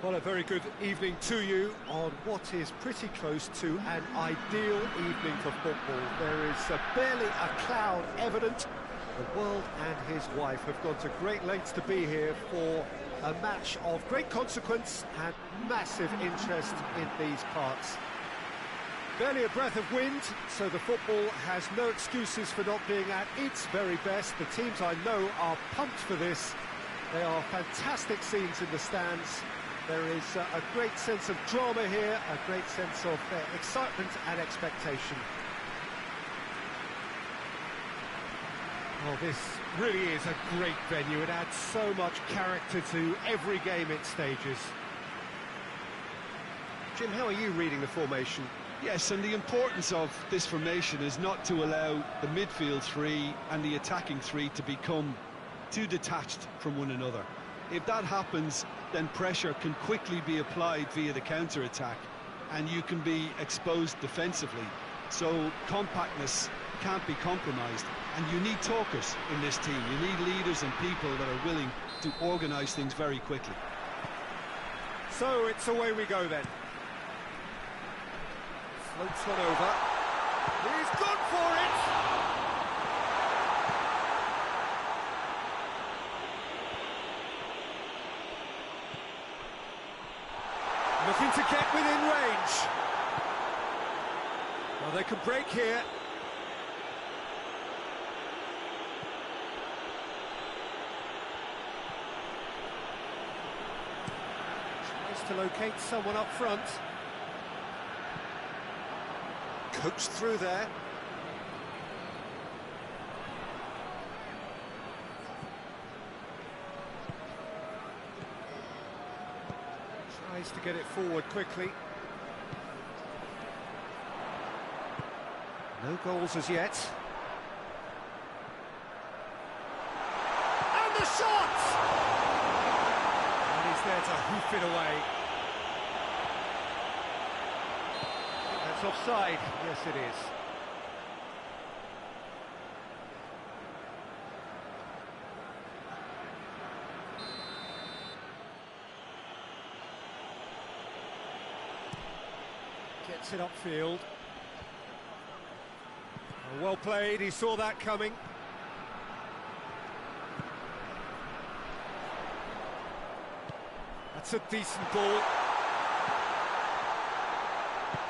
Well, a very good evening to you on what is pretty close to an ideal evening for football. There is barely a cloud evident. The world and his wife have gone to great lengths to be here for a match of great consequence and massive interest in these parts. Barely a breath of wind, so the football has no excuses for not being at its very best. The teams I know are pumped for this. They are fantastic scenes in the stands. There is a great sense of drama here, a great sense of excitement and expectation. Well, this really is a great venue. It adds so much character to every game it stages. Jim, how are you reading the formation? Yes, and the importance of this formation is not to allow the midfield three and the attacking three to become too detached from one another. If that happens, then pressure can quickly be applied via the counter-attack, and you can be exposed defensively. So compactness can't be compromised, and you need talkers in this team. You need leaders and people that are willing to organise things very quickly. So it's away we go then. Floats one over. He's gone for it! Looking to get within range. Well, they can break here. Tries to locate someone up front. Coached through there. Tries to get it forward quickly. No goals as yet. And the shot! And he's there to hoof it away. That's offside. Yes, it is. Gets it upfield. Well played, he saw that coming. That's a decent ball.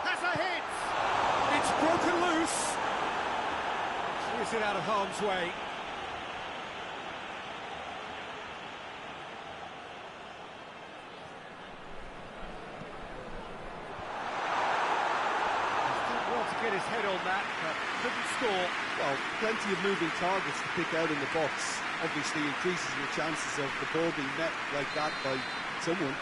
Has a hit! It's broken loose. Clears it out of harm's way. Get his head on that, but couldn't score. Well, plenty of moving targets to pick out in the box. Obviously increases your chances of the ball being met like that by someone.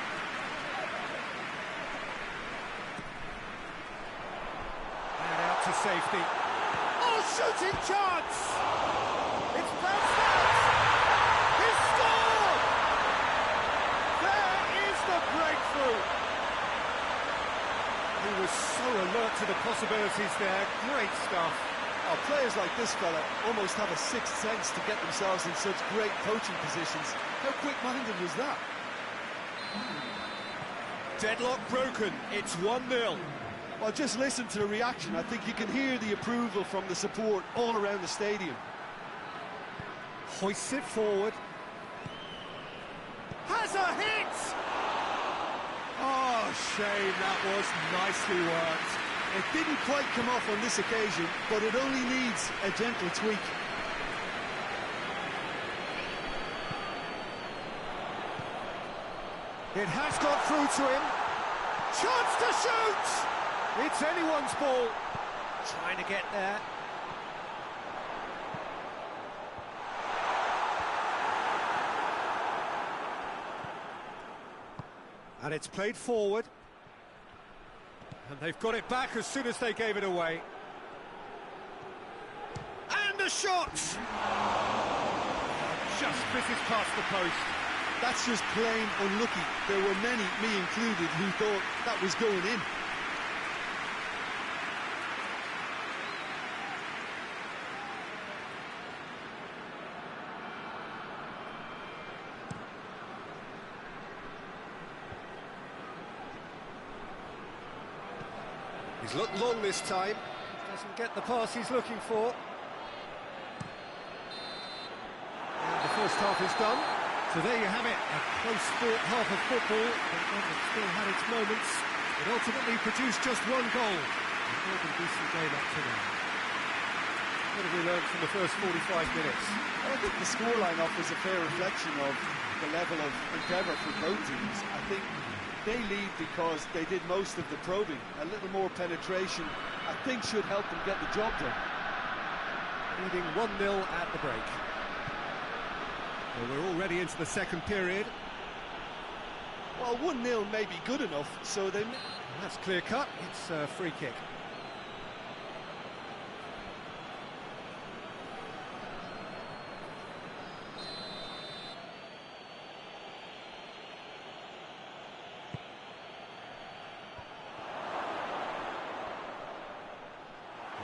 And out to safety. Oh, shooting chance! It's bounced out! He's scored! There is the breakthrough! He was so alert to the possibilities there. Great stuff. Oh, players like this fella almost have a sixth sense to get themselves in such great coaching positions. How quick-minded was that? Deadlock broken. It's 1-0. Well, just listen to the reaction. I think you can hear the approval from the support all around the stadium. Hoists it forward. Has a hit! Oh, shame, that was nicely worked. It didn't quite come off on this occasion, but it only needs a gentle tweak. It has got through to him. Chance to shoot! It's anyone's ball. Trying to get there. And it's played forward. And they've got it back as soon as they gave it away. And a shot! Just misses past the post. That's just plain unlucky. There were many, me included, who thought that was going in. He's looked long this time. Doesn't get the pass he's looking for. And the first half is done. So there you have it, a close-fought half of football, but one that still had its moments. It ultimately produced just one goal. A more than decent game up to now. What have we learned from the first 45 minutes? I think the scoreline offers a fair reflection of the level of endeavour for both teams. I think they lead because they did most of the probing. A little more penetration, I think, should help them get the job done. Leading 1-0 at the break. Well, we're already into the second period. Well, 1-0 may be good enough, so they... That's clear-cut. It's a free kick.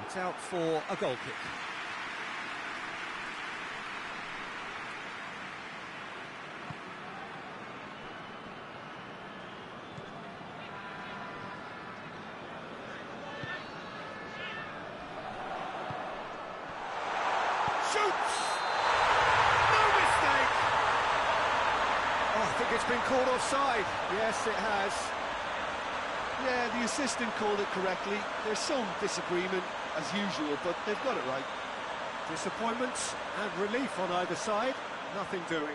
It's out for a goal kick. It's been called offside. Yes, it has. Yeah, the assistant called it correctly. There's some disagreement, as usual, but they've got it right. Disappointment and relief on either side. Nothing doing.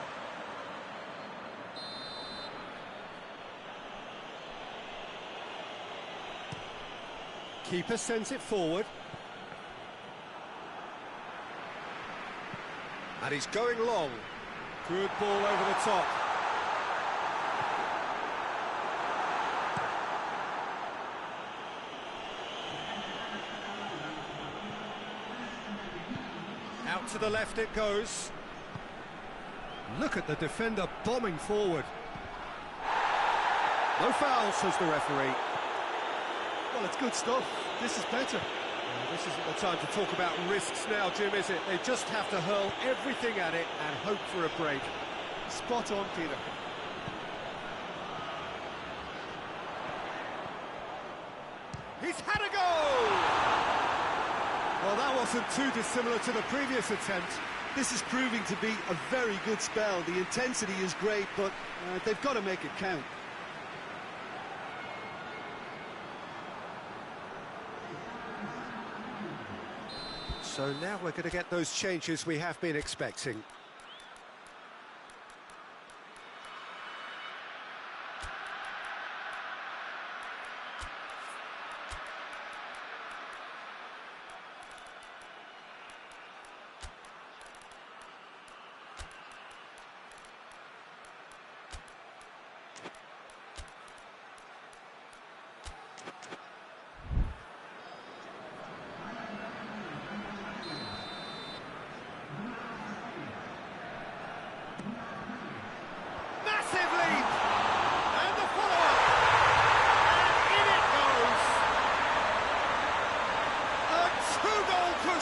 Keeper sends it forward. And he's going long. Good ball over the top. Out to the left it goes. Look at the defender bombing forward. No foul, says the referee. Well, it's good stuff. This is better. This isn't the time to talk about risks now, Jim, is it? They just have to hurl everything at it and hope for a break. Spot on, Peter. He's had a goal! Well, that wasn't too dissimilar to the previous attempt. This is proving to be a very good spell. The intensity is great, but they've got to make it count. So now we're going to get those changes we have been expecting.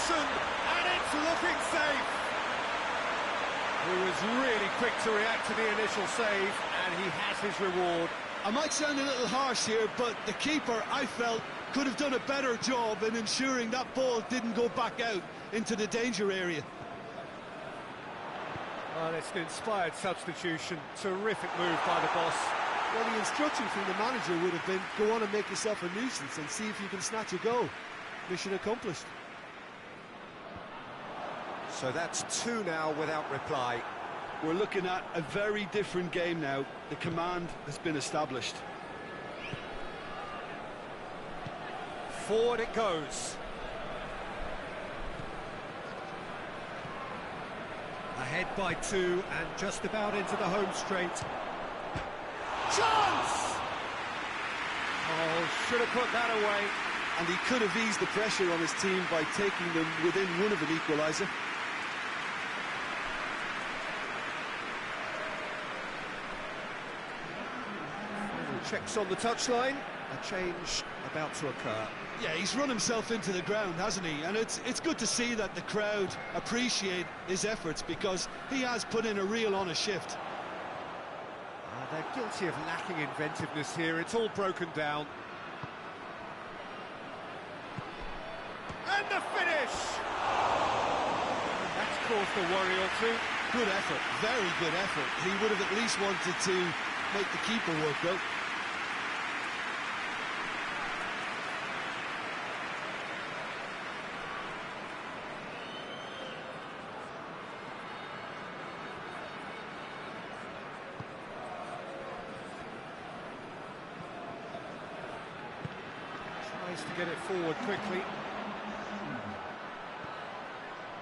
And it's looking safe. He was really quick to react to the initial save, and he has his reward. I might sound a little harsh here, but the keeper, I felt, could have done a better job in ensuring that ball didn't go back out into the danger area. Well, it's an inspired substitution. Terrific move by the boss. Well, the instruction from the manager would have been, go on and make yourself a nuisance and see if you can snatch a goal. Mission accomplished. So that's 2 now without reply. We're looking at a very different game now. The command has been established. Forward it goes. Ahead by 2 and just about into the home straight. Chance! Oh, should have put that away. And he could have eased the pressure on his team by taking them within one of an equaliser. Checks on the touchline. A change about to occur. Yeah, he's run himself into the ground, hasn't he? And it's good to see that the crowd appreciate his efforts, because he has put in a real honest shift. They're guilty of lacking inventiveness here. It's all broken down. And the finish! That's caused a worry or two. Good effort, very good effort. He would have at least wanted to make the keeper work though. Tries to get it forward quickly.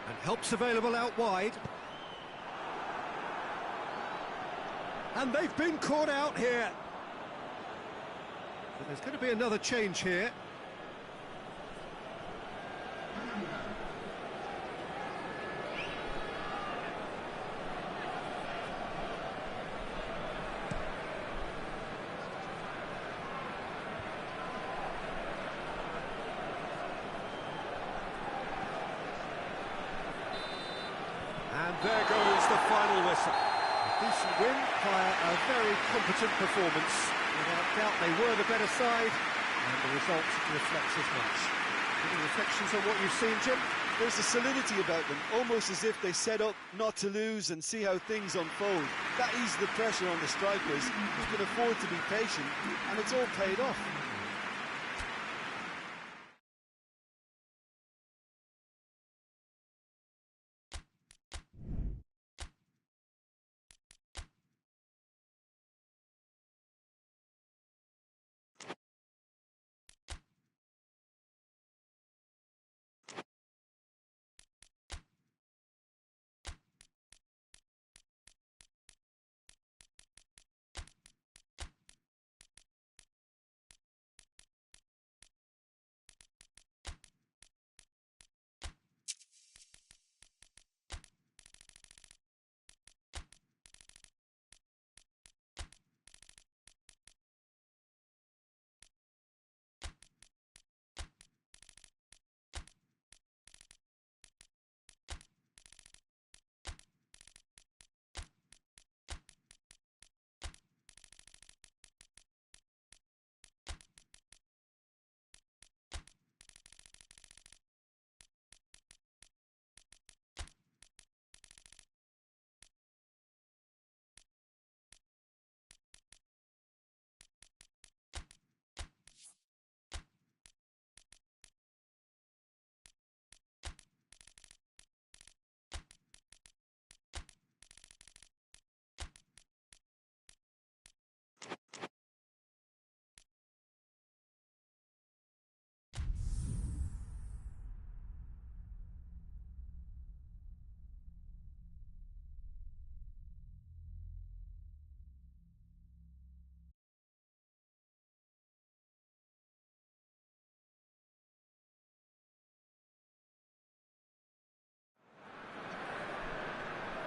And help's available out wide. And they've been caught out here. But there's going to be another change here. And there goes the final whistle. A decent win via a very competent performance. Without doubt, they were the better side, and the result reflects as much. Any reflections on what you've seen, Jim? There's a solidity about them, almost as if they set up not to lose and see how things unfold. That eases the pressure on the strikers, who can afford to be patient, and it's all paid off.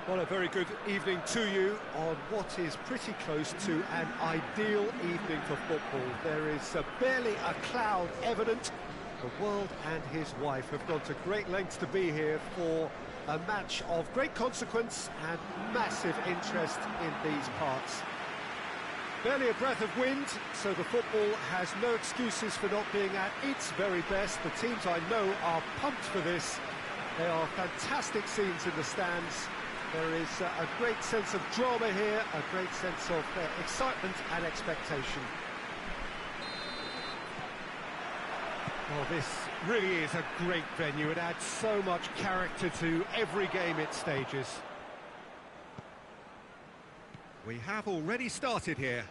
Well, a very good evening to you on what is pretty close to an ideal evening for football. There is barely a cloud evident. The world and his wife have gone to great lengths to be here for a match of great consequence and massive interest in these parts. Barely a breath of wind, so the football has no excuses for not being at its very best. The teams I know are pumped for this. There are fantastic scenes in the stands. There is a great sense of drama here, a great sense of excitement and expectation. Well, this really is a great venue. It adds so much character to every game it stages. We have already started here.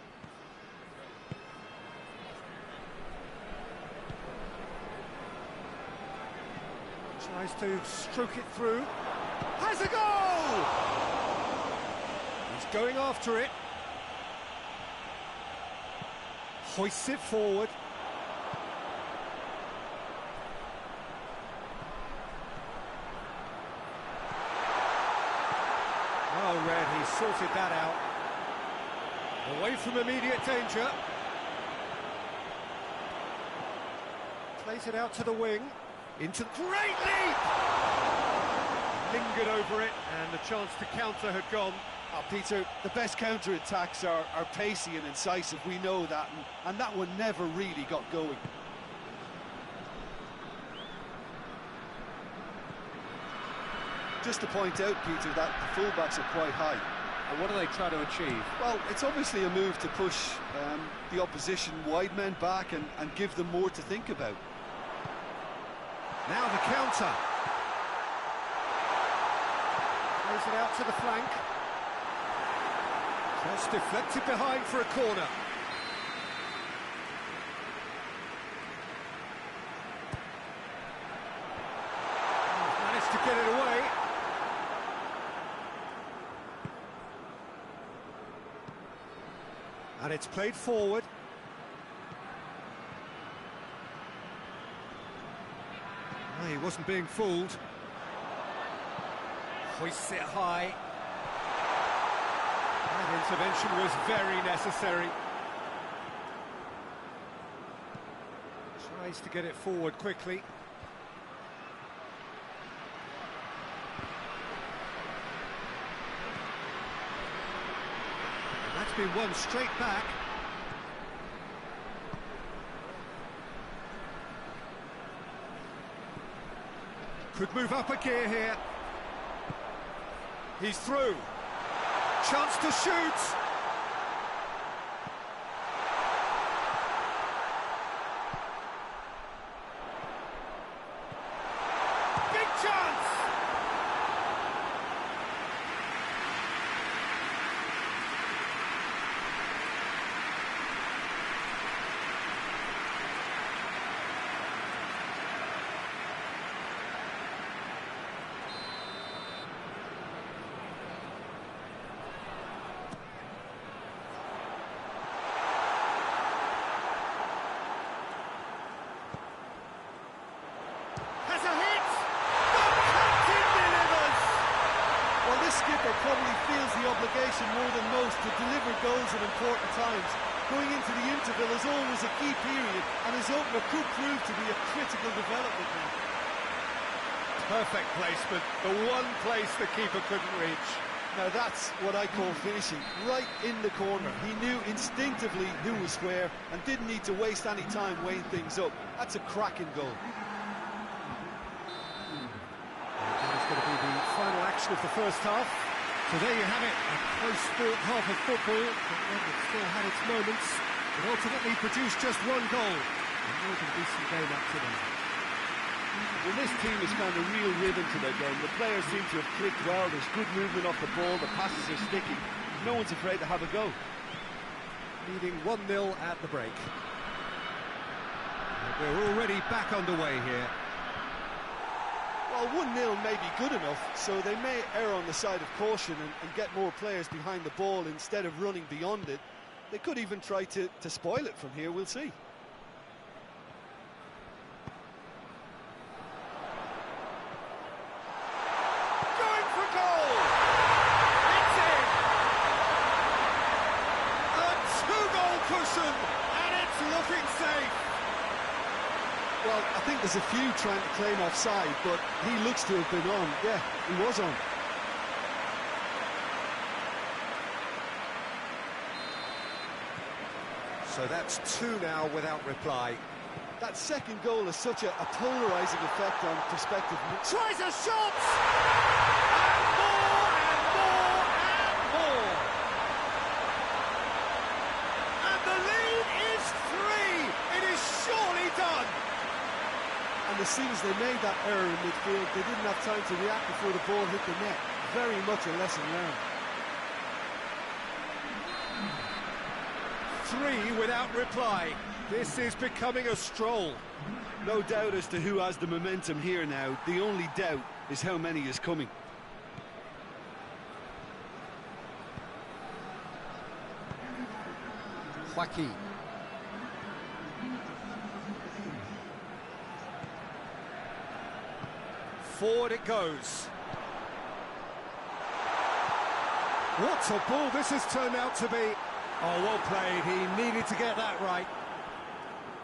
Tries to stroke it through. Has a goal! He's going after it. Hoists it forward. Well read, he sorted that out. Away from immediate danger. Plays it out to the wing. Into great leap! Lingered over it, and the chance to counter had gone. Oh, Peter, the best counter-attacks are pacey and incisive, we know that, and that one never really got going. Just to point out, Peter, that the fullbacks are quite high. And what are they trying to achieve? Well, it's obviously a move to push the opposition wide men back and give them more to think about. Now the counter. Plays it out to the flank. Cross deflected behind for a corner. Managed to get it away. And it's played forward. No, he wasn't being fooled. Hoists it high. That intervention was very necessary. Tries to get it forward quickly. And that's been won straight back. Could move up a gear here. He's through. Chance to shoot. Big chance. Probably feels the obligation more than most to deliver goals at important times. Going into the interval is always a key period, and his opener could prove to be a critical development now. Perfect placement, the one place the keeper couldn't reach. Now that's what I call finishing, right in the corner. He knew instinctively who was where and didn't need to waste any time weighing things up. That's a cracking goal. That is going to be the final action of the first half. So there you have it, a close-fought half of football, but one that still had its moments, but ultimately produced just one goal. A more than decent game up to now. Well, this team has found a real rhythm to their game. The players seem to have clicked well, there's good movement off the ball, the passes are sticking. No one's afraid to have a go. Leading 1-0 at the break. And we're already back underway here. Well, 1-0 may be good enough, so they may err on the side of caution and get more players behind the ball instead of running beyond it. They could even try to spoil it from here, we'll see. Going for goal! It's in! A two-goal cushion, and it's looking safe! Well, I think there's a few trying to claim offside, but he looks to have been on. Yeah, he was on. So that's two now without reply. That second goal has such a polarising effect on prospective... Tries a shot! And more, and more, and more! And the lead is 3! It is surely done! And as soon as they made that error in midfield, they didn't have time to react before the ball hit the net. Very much a lesson learned. 3 without reply. This is becoming a stroll. No doubt as to who has the momentum here now. The only doubt is how many is coming. Joaquin. Forward it goes. What a ball this has turned out to be. Oh, well played. He needed to get that right.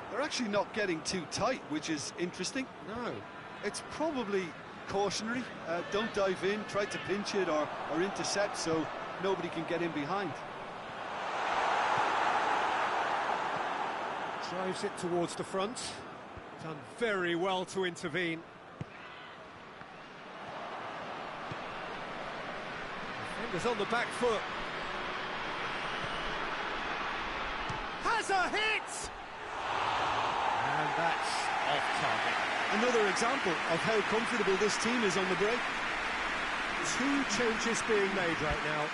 They're actually not getting too tight, which is interesting. No. It's probably cautionary. Don't dive in, try to pinch it or intercept so nobody can get in behind. Drives it towards the front. Done very well to intervene. Defenders on the back foot. Has a hit! And that's off target. Another example of how comfortable this team is on the break. Two changes being made right now.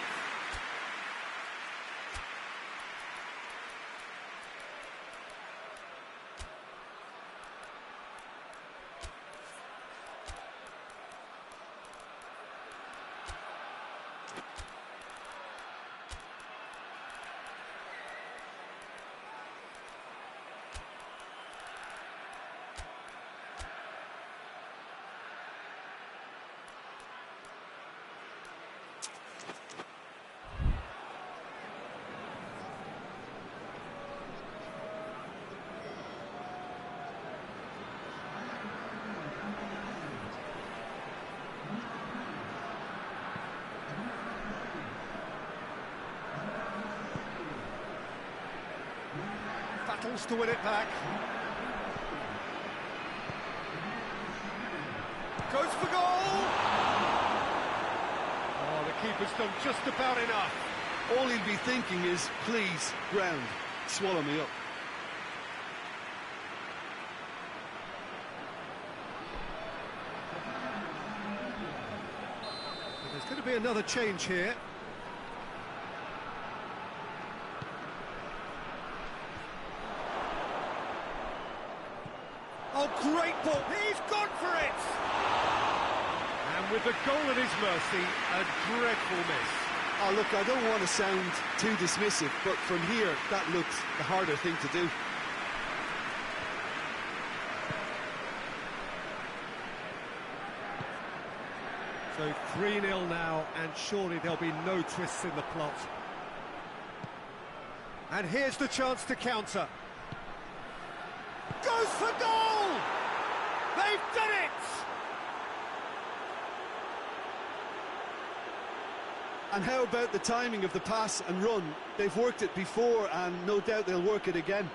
Battles to win it back. Goes for goal! Oh, the keeper's done just about enough. All he'll be thinking is, please, ground, swallow me up. There's going to be another change here. Oh, great ball! He's gone for it! And with the goal at his mercy, a dreadful miss. Oh, look, I don't want to sound too dismissive, but from here, that looks the harder thing to do. So 3-0 now, and surely there'll be no twists in the plot. And here's the chance to counter. Goes for goal! They've done it! And how about the timing of the pass and run? They've worked it before, and no doubt they'll work it again.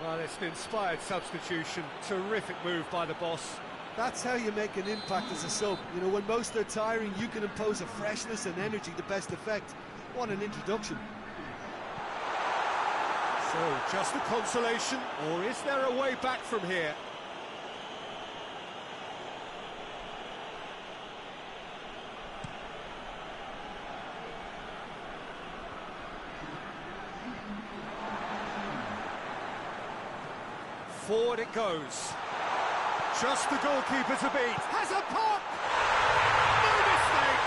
Well, it's an inspired substitution. Terrific move by the boss. That's how you make an impact as a sub. You know, when most are tiring, you can impose a freshness and energy to best effect. What an introduction. So, just a consolation, or is there a way back from here? Forward it goes. Just the goalkeeper to beat. Has a pop! No mistake!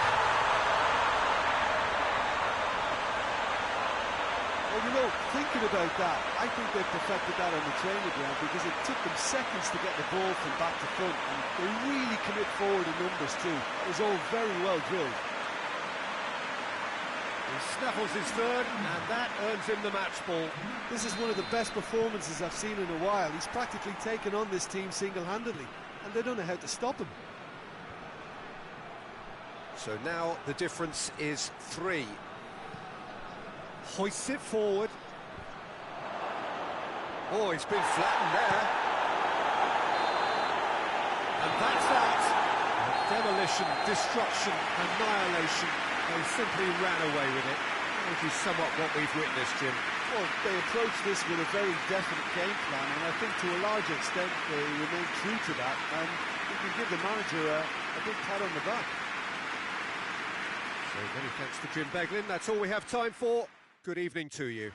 Well, you know, thinking about that, I think they've perfected that on the training ground because it took them seconds to get the ball from back to front, and they really commit forward in numbers too. It was all very well drilled. He snaffles his third, and that earns him the match ball. This is one of the best performances I've seen in a while. He's practically taken on this team single-handedly, and they don't know how to stop him. So now the difference is 3. Hoists it forward. Oh, he's been flattened there. And that's that. Demolition, destruction, annihilation. They simply ran away with it. Which is somewhat what we've witnessed, Jim. Well, they approached this with a very definite game plan, and I think to a large extent they remain true to that, and we can give the manager a big pat on the back. So many thanks to Jim Beglin. That's all we have time for. Good evening to you.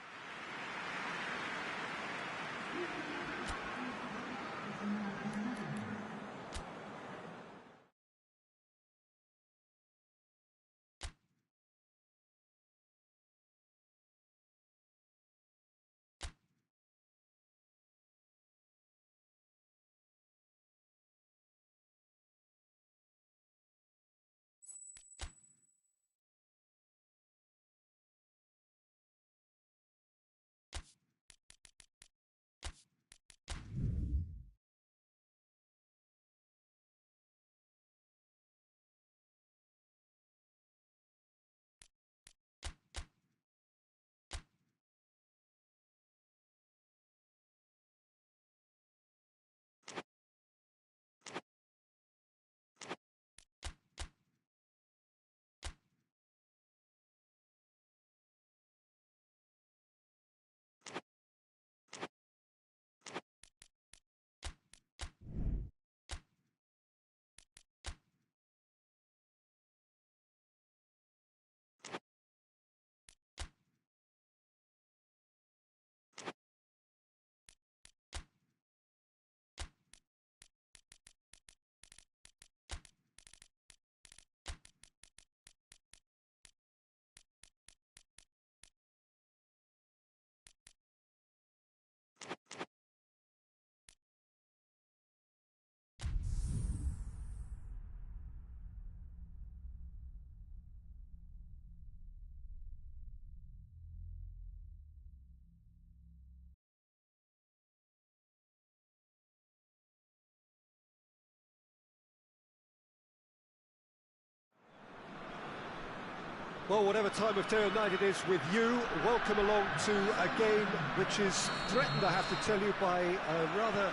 Well, whatever time of day or night it is with you, welcome along to a game which is threatened, I have to tell you, by a rather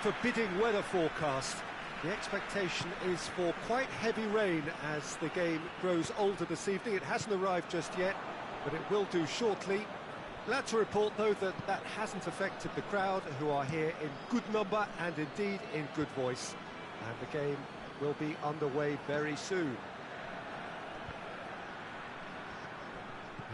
forbidding weather forecast. The expectation is for quite heavy rain as the game grows older this evening. It hasn't arrived just yet, but it will do shortly. Glad to report, though, that that hasn't affected the crowd, who are here in good number and indeed in good voice. And the game will be underway very soon.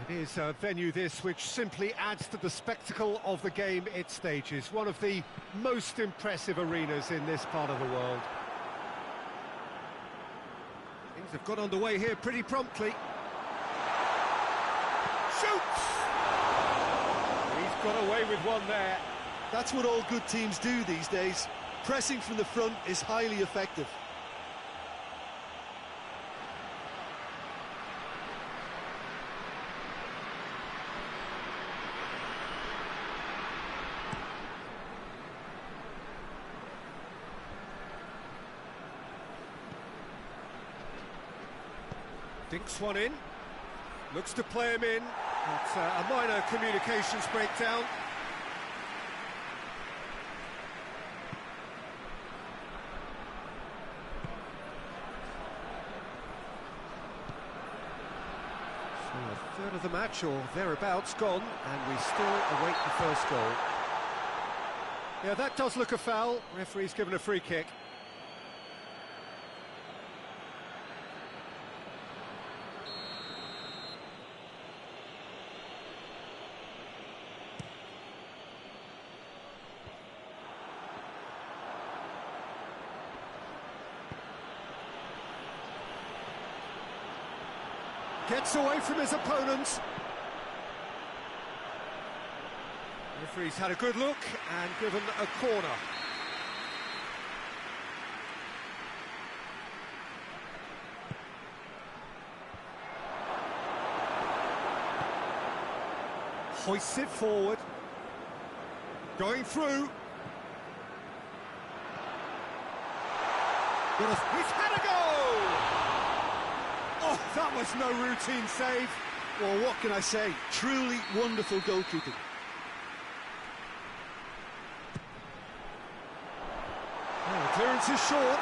It is a venue, this, which simply adds to the spectacle of the game it stages. One of the most impressive arenas in this part of the world. Things have got underway here pretty promptly. Shoots! He's got away with one there. That's what all good teams do these days. Pressing from the front is highly effective. Dinks one in, looks to play him in, but a minor communications breakdown. So a third of the match or thereabouts gone, and we still await the first goal. Yeah, that does look a foul. Referee's given a free kick. Gets away from his opponent. Referee's had a good look and given a corner. Hoists it forward. Going through. He's had a goal! Oh, that was no routine save. Well, what can I say? Truly wonderful goalkeeping. Oh, clearance is short.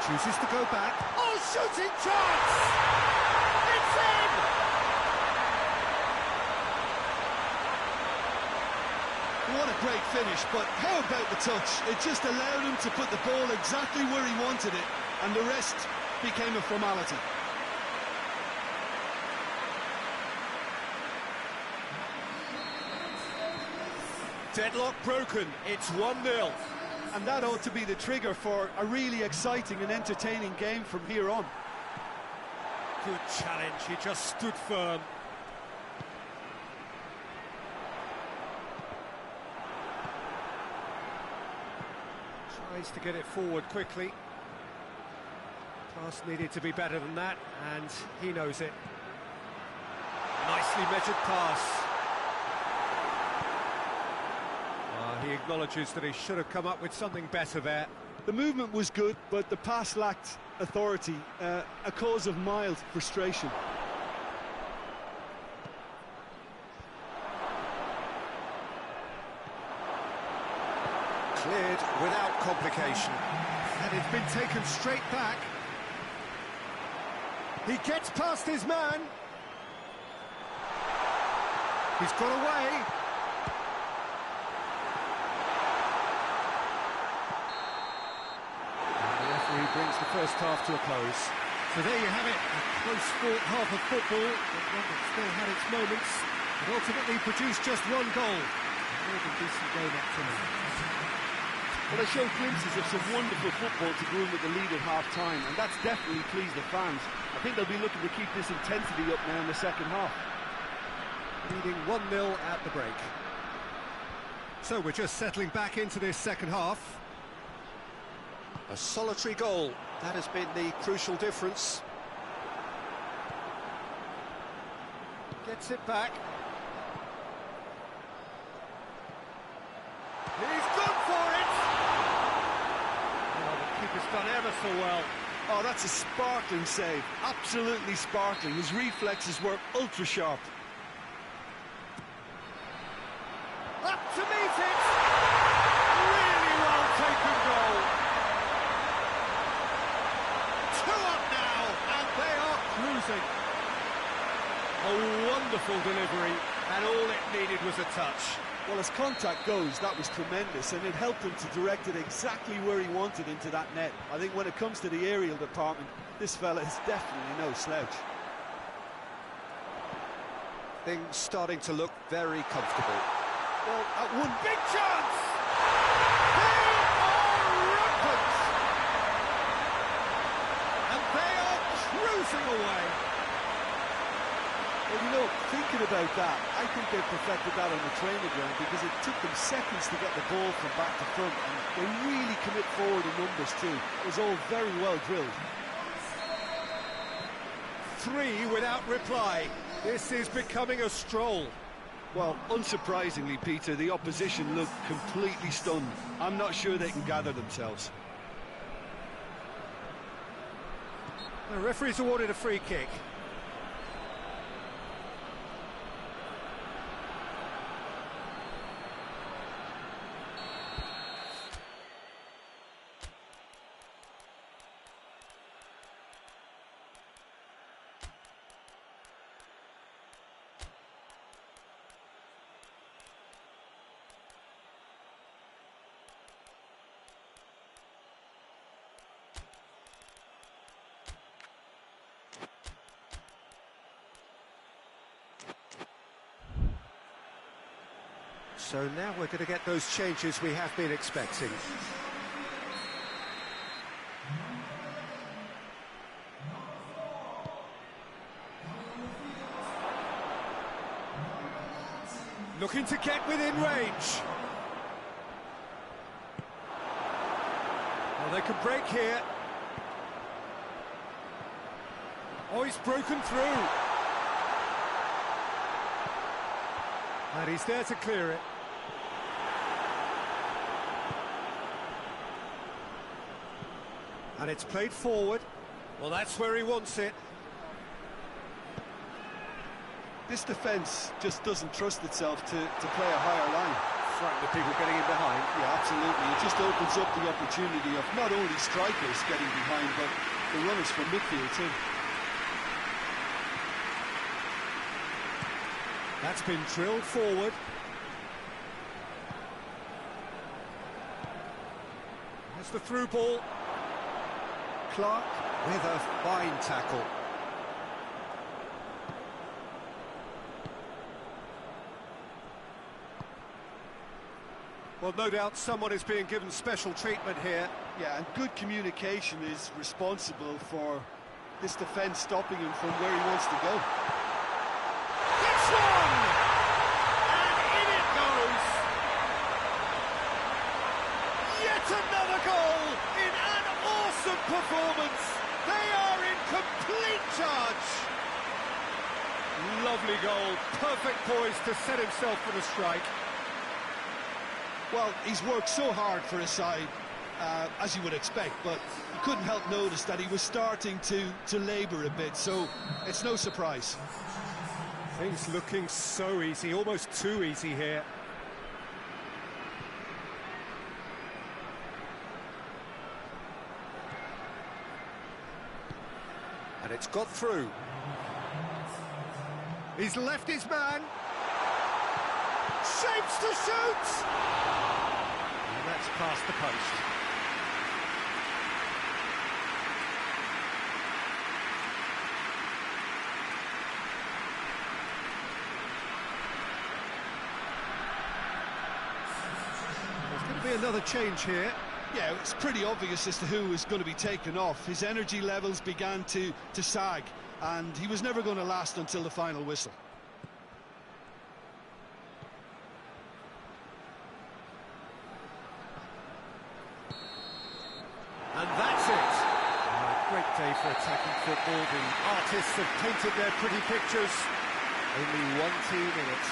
Chooses to go back. Oh, shooting chance! It's in! What a great finish, but how about the touch? It just allowed him to put the ball exactly where he wanted it, and the rest became a formality. Deadlock broken, it's 1-0. And that ought to be the trigger for a really exciting and entertaining game from here on. Good challenge, he just stood firm. Tries to get it forward quickly. Pass needed to be better than that, and he knows it. Nicely measured pass. He acknowledges that he should have come up with something better there. The movement was good, but the pass lacked authority, a cause of mild frustration. Cleared without complication. And it's been taken straight back. He gets past his man. He's got away. Brings the first half to a close. So there you have it, a close-fought half of football, but one that still had its moments, and ultimately produced just one goal. A more than decent game up to now. Well, they showed glimpses of some wonderful football to go in with the lead at half-time, and that's definitely pleased the fans. I think they'll be looking to keep this intensity up now in the second half. Leading 1-0 at the break. So we're just settling back into this second half. A solitary goal, that has been the crucial difference. Gets it back. He's gone for it! Oh, the keeper's done ever so well. Oh, that's a sparkling save. Absolutely sparkling. His reflexes were ultra-sharp. Up to meet it! Really well taken goal. 2 up now, and they are cruising. A wonderful delivery, and all it needed was a touch. Well, as contact goes, that was tremendous, and it helped him to direct it exactly where he wanted into that net. I think when it comes to the aerial department, this fella is definitely no slouch. Things starting to look very comfortable. Well, at one Big chance! They are rampant! And they are cruising away. Well, you know, thinking about that, I think they perfected that on the training ground because it took them seconds to get the ball from back to front, and they really commit forward in numbers too. It was all very well drilled. 3 without reply. This is becoming a stroll. Well, unsurprisingly, Peter, the opposition looked completely stunned. I'm not sure they can gather themselves. The referee's awarded a free kick. So now we're going to get those changes we have been expecting. Looking to get within range. Well, they can break here. Oh, he's broken through. And he's there to clear it. And it's played forward. Well, that's where he wants it. This defence just doesn't trust itself to play a higher line. Frightened of people getting in behind. Yeah, absolutely. It just opens up the opportunity of not only strikers getting behind, but the runners from midfield too. That's been drilled forward. That's the through ball. Clark with a fine tackle. Well, no doubt someone is being given special treatment here. Yeah, and good communication is responsible for this defence stopping him from where he wants to go. This one! And in it goes! Yet another goal in an awesome performance! They are in complete charge! Lovely goal, perfect poise to set himself for the strike. Well, he's worked so hard for his side, as you would expect, but you couldn't help notice that he was starting to labour a bit, so it's no surprise. Things looking so easy, almost too easy here. And it's got through. He's left his man. Shapes to shoot! And that's past the post. There's going to be another change here. Yeah, it's pretty obvious as to who was going to be taken off. His energy levels began to sag, and he was never going to last until the final whistle. And that's it. A great day for attacking football. The artists have painted their pretty pictures. Only one team in it.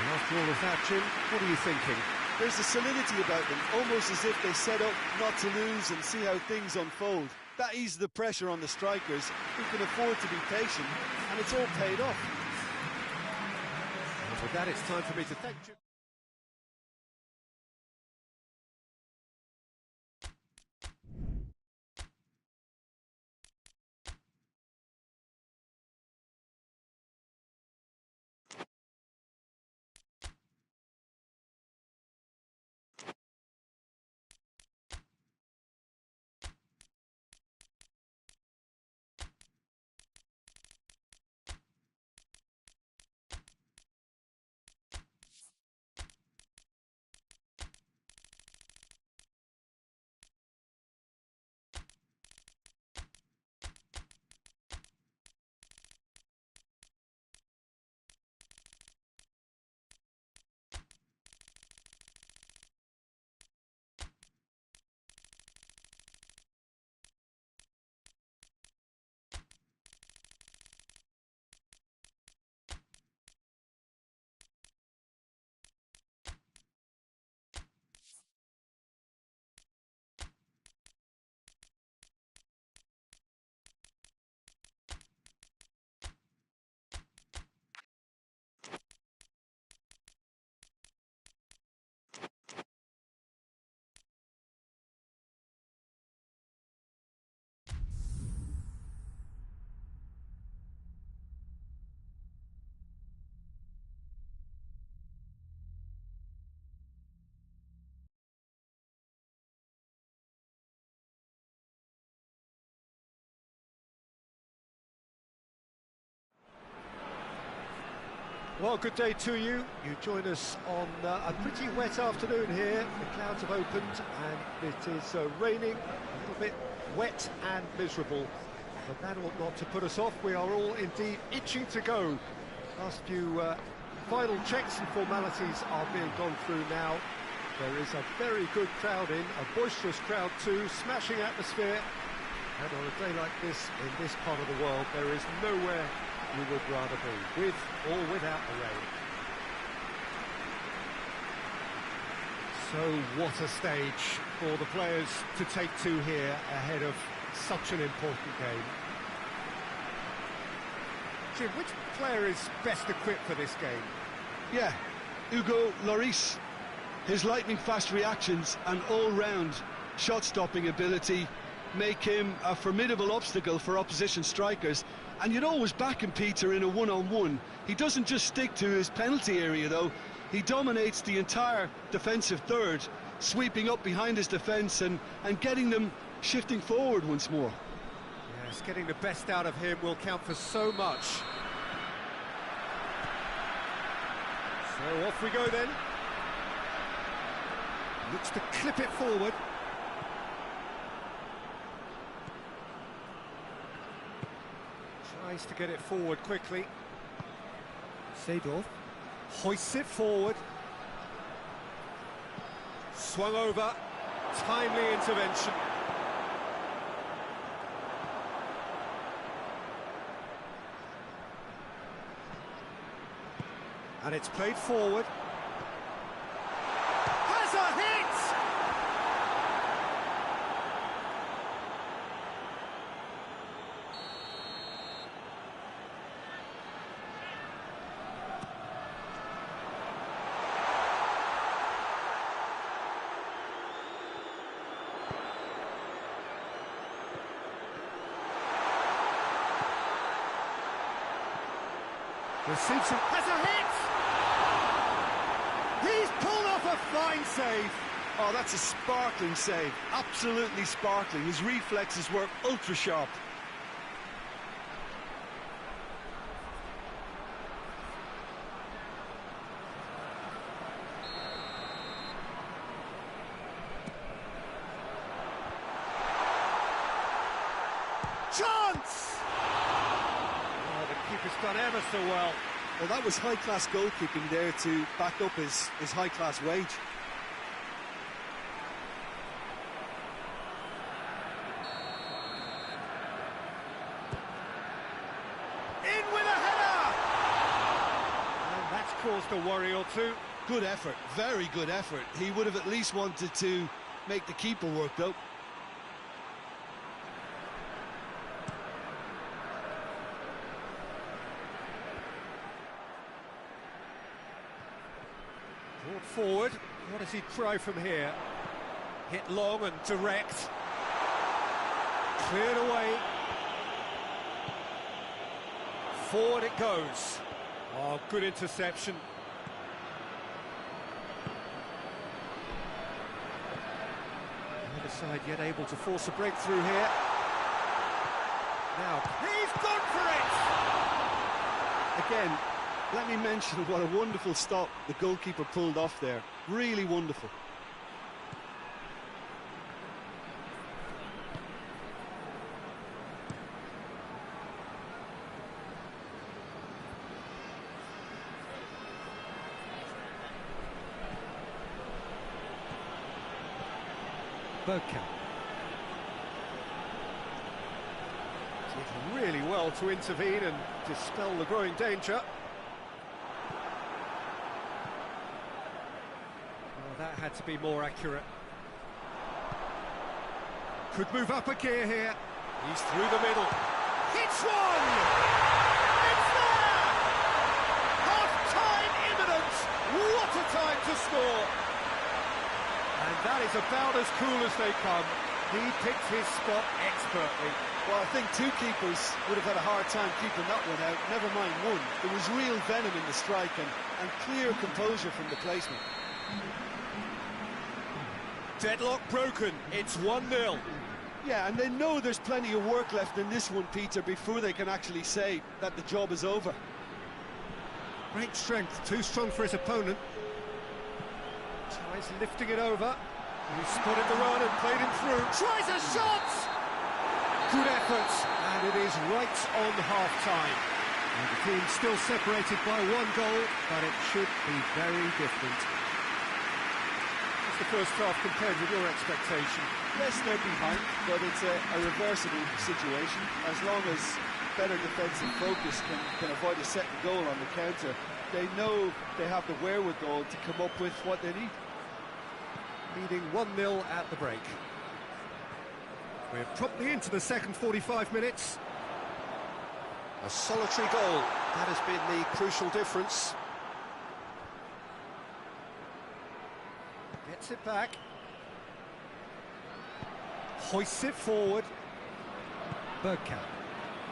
And after all of that, Jim, what are you thinking? There's a solidity about them, almost as if they set up not to lose and see how things unfold. That eases the pressure on the strikers, who can afford to be patient, and it's all paid off. And with that, it's time for me to thank you. Well, good day to you. You join us on a pretty wet afternoon here. The clouds have opened and it is raining, a little bit wet and miserable. But that ought not to put us off. We are all indeed itching to go. Last few final checks and formalities are being gone through now. There is a very good crowd in, a boisterous crowd too, smashing atmosphere. And on a day like this, in this part of the world, there is nowhere you would rather be, with or without the rain. So what a stage for the players to take to here ahead of such an important game. Jim, which player is best equipped for this game? Yeah, Hugo Lloris. His lightning-fast reactions and all-round shot-stopping ability make him a formidable obstacle for opposition strikers. And you'd always back him, Peter, in a one-on-one. He doesn't just stick to his penalty area, though. He dominates the entire defensive third, sweeping up behind his defence and getting them shifting forward once more. Yes, getting the best out of him will count for so much. So off we go then. Looks to clip it forward. Tries to get it forward quickly. Seedorf hoists it forward. Swung over. Timely intervention. And it's played forward. Has a hit! Simpson has a hit! He's pulled off a fine save. Oh, that's a sparkling save. Absolutely sparkling. His reflexes were ultra sharp. Chance! Oh, the keeper's done ever so well. Well, that was high-class goal-kicking there to back up his high-class wage. In with a header! And that's caused a worry or two. Good effort, very good effort. He would have at least wanted to make the keeper work, though. forward. What does he try from here? Hit long and direct. Cleared away. Forward it goes. Oh, good interception. The other side yet able to force a breakthrough here. Now, he's gone for it! Again, let me mention what a wonderful stop the goalkeeper pulled off there. Really wonderful. Bergkamp. Did really well to intervene and dispel the growing danger. Well, that had to be more accurate. Could move up a gear here. He's through the middle. Hits one! It's there! Half-time imminent! What a time to score! And that is about as cool as they come. He picked his spot expertly. Well, I think two keepers would have had a hard time keeping that one out, never mind one. There was real venom in the strike and clear composure from the placement. Deadlock broken, it's 1-0. Yeah, and they know there's plenty of work left in this one, Peter, before they can actually say that the job is over. Great strength, too strong for his opponent. Tries lifting it over. He spotted the run and played him through. Tries a shot! Good effort, and it is right on half-time. And the team still separated by 1 goal, but it should be very different. What's the first half compared with your expectation? Yes, they're behind, but it's a reversible situation. As long as better defensive focus can avoid a second goal on the counter, they know they have the wherewithal to come up with what they need. Leading 1-0 at the break. We're promptly into the second 45 minutes. A solitary goal, that has been the crucial difference. Gets it back. Hoists it forward. Bergkamp.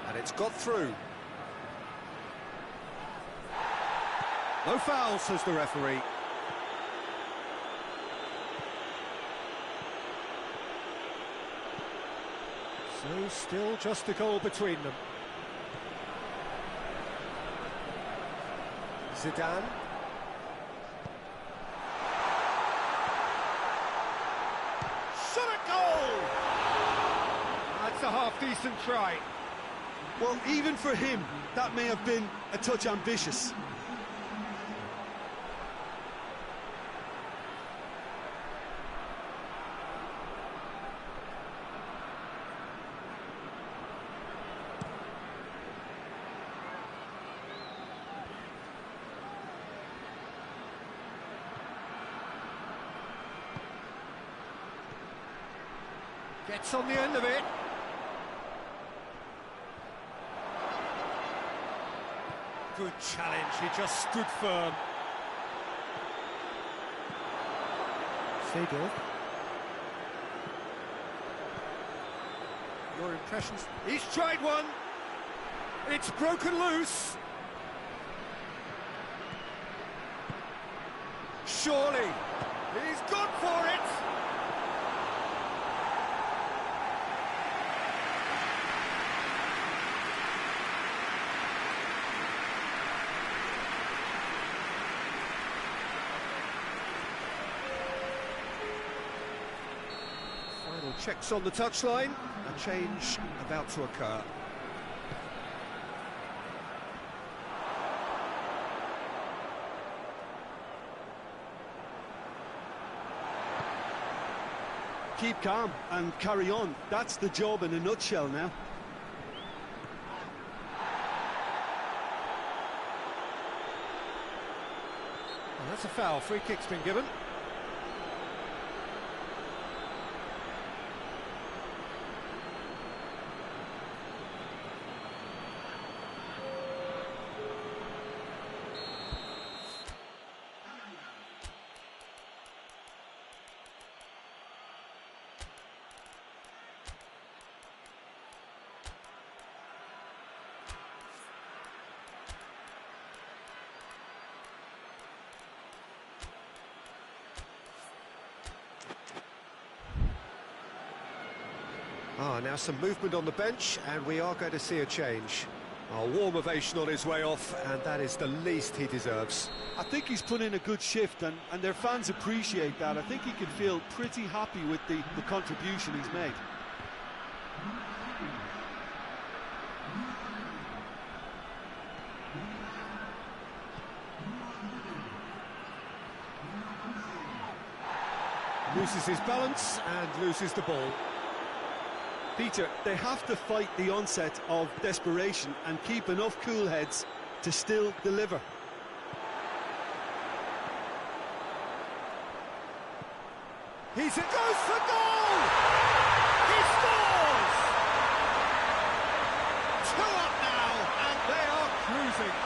And it's got through. No foul, says the referee. So still just a goal between them. Zidane. Shot a goal! That's a half-decent try. Well, even for him, that may have been a touch ambitious. Gets on the end of it. Good challenge, he just stood firm. Seedorf. Your impressions? He's tried one. It's broken loose. Surely. He's gone for it. Checks on the touchline, a change about to occur. Keep calm and carry on. That's the job in a nutshell now. Well, that's a foul. Free kick's been given. Now some movement on the bench, and we are going to see a change. A warm ovation on his way off, and that is the least he deserves. I think he's put in a good shift, and their fans appreciate that. I think he can feel pretty happy with the contribution he's made. Loses his balance and loses the ball. Peter, they have to fight the onset of desperation and keep enough cool heads to still deliver. Goes for goal! He scores! 2 up now, and they are cruising.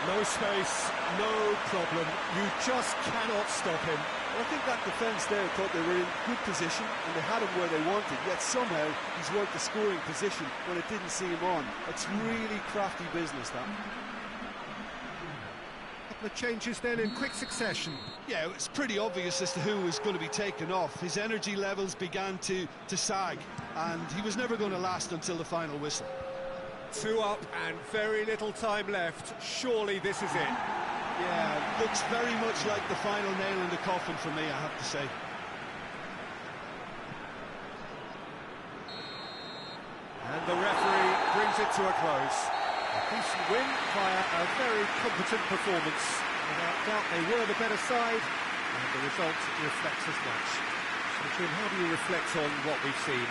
No space, no problem. You just cannot stop him. Well, I think that defence there thought they were in good position and they had him where they wanted, yet somehow he's worked the scoring position when it didn't see him on. It's really crafty business, that. Couple of changes then in quick succession. Yeah, it's pretty obvious as to who was going to be taken off. His energy levels began to sag, and he was never going to last until the final whistle. 2 up and very little time left. Surely this is it. Yeah, looks very much like the final nail in the coffin for me, I have to say. And the referee brings it to a close. A decent win via a very competent performance. Without doubt, they were the better side, and the result reflects as much. So, Jim, how do you reflect on what we've seen?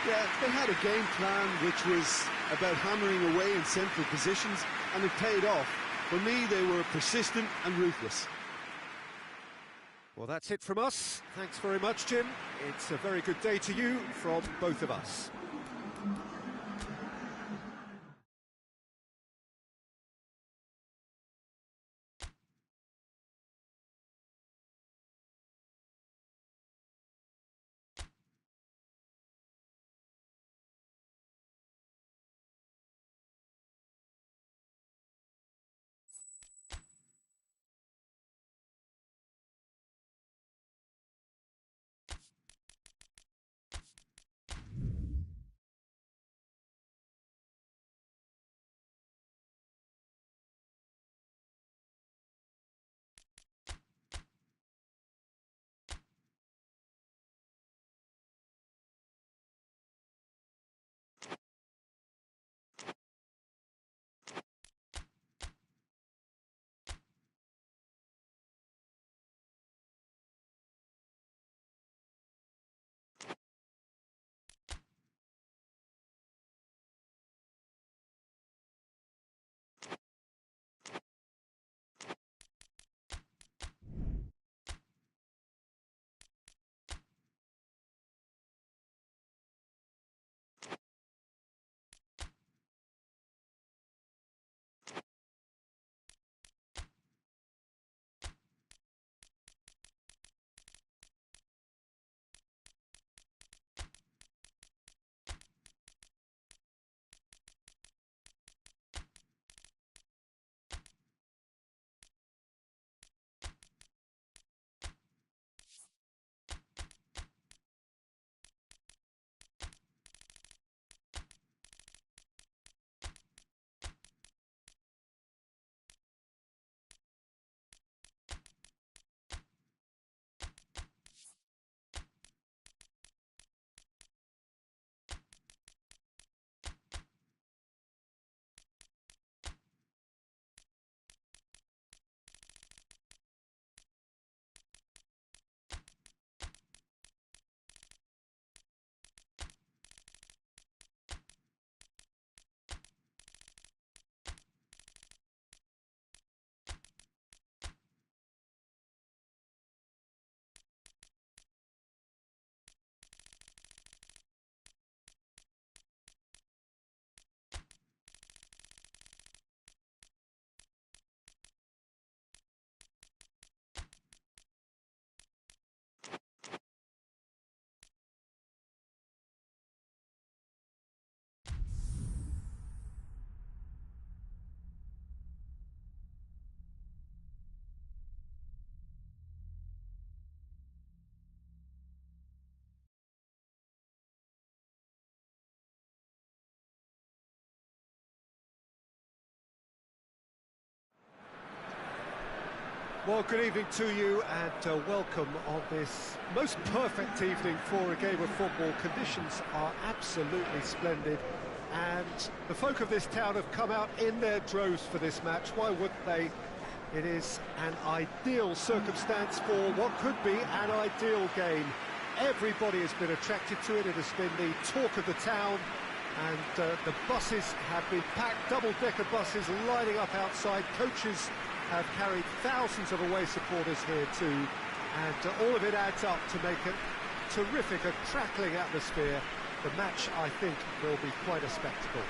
Yeah, they had a game plan which was about hammering away in central positions, and it paid off. For me, they were persistent and ruthless. Well, that's it from us. Thanks very much, Jim. It's a very good day to you from both of us. Well, good evening to you and welcome on this most perfect evening for a game of football. Conditions are absolutely splendid and the folk of this town have come out in their droves for this match. Why wouldn't they? It is an ideal circumstance for what could be an ideal game. Everybody has been attracted to it. It has been the talk of the town, and the buses have been packed, double-decker buses lining up outside. Coaches have carried thousands of away supporters here too, and all of it adds up to make a terrific, a crackling atmosphere. The match, I think, will be quite a spectacle.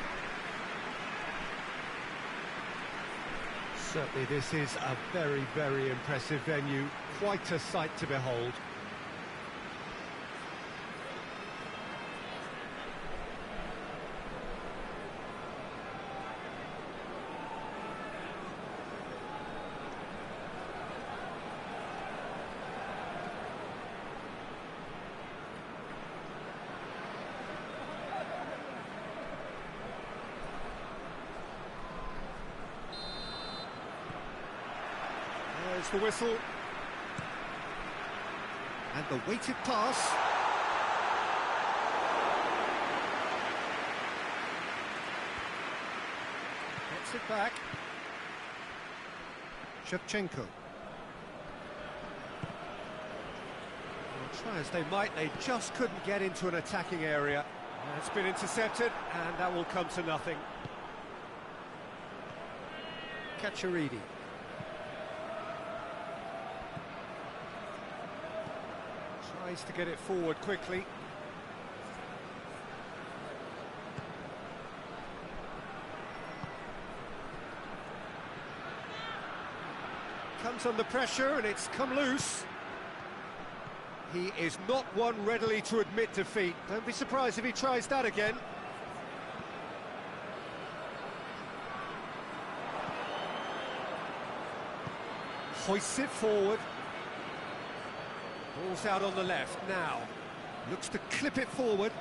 Certainly this is a very, very impressive venue, quite a sight to behold. There's the whistle. And the weighted pass. Gets it back. Shevchenko. Well, try as they might, they just couldn't get into an attacking area. It's been intercepted, and that will come to nothing. Cacciaridi. Tries to get it forward quickly. Comes under pressure and it's come loose. He is not one readily to admit defeat. Don't be surprised if he tries that again. Hoists it forward. Ball's out on the left now. Looks to clip it forward.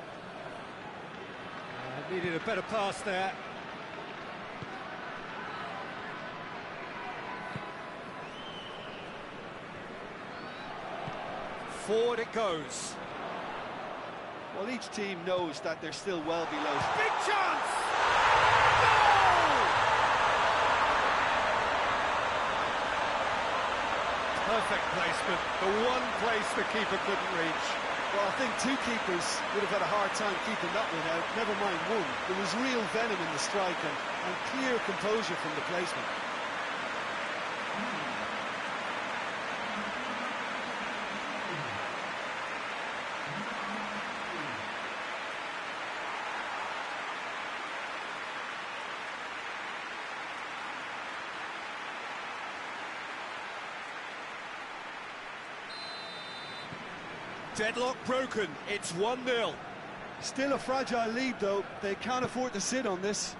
Needed a better pass there. Forward it goes. Well, each team knows that they're still well below. Big chance! Goal! Perfect placement, the one place the keeper couldn't reach. Well, I think two keepers would have had a hard time keeping that one out, never mind one. There was real venom in the strike and clear composure from the placement. Deadlock broken, it's 1-0. Still a fragile lead though, they can't afford to sit on this.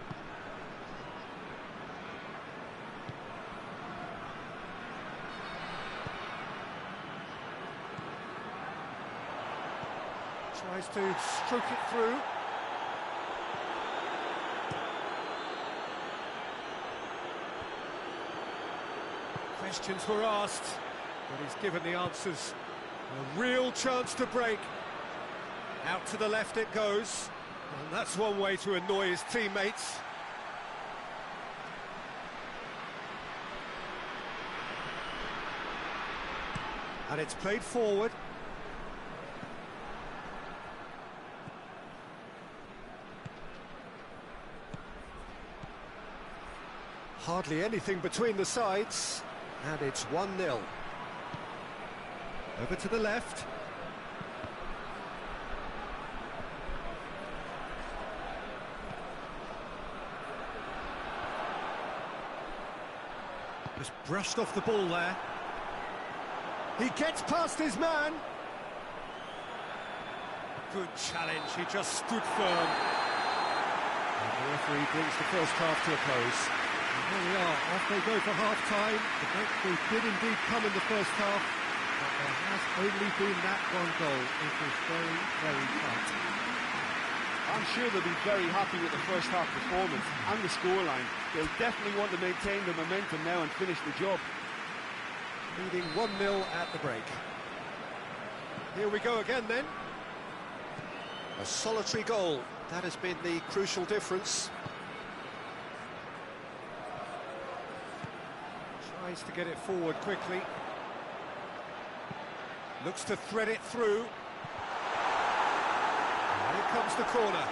Tries to stroke it through. Questions were asked, but he's given the answers. A real chance to break. Out to the left it goes. And that's one way to annoy his teammates. And it's played forward. Hardly anything between the sides. And it's 1-0. Over to the left. Just brushed off the ball there. He gets past his man. Good challenge, he just stood firm. And the referee brings the first half to a close. And here we are, off they go for half-time. The breakthrough did indeed come in the first half. But there has only been that one goal. It was very, very tight. I'm sure they'll be very happy with the first half performance and the scoreline. They'll definitely want to maintain the momentum now and finish the job. Leading 1-0 at the break. Here we go again then. A solitary goal. That has been the crucial difference. Tries to get it forward quickly. Looks to thread it through. And here comes the corner.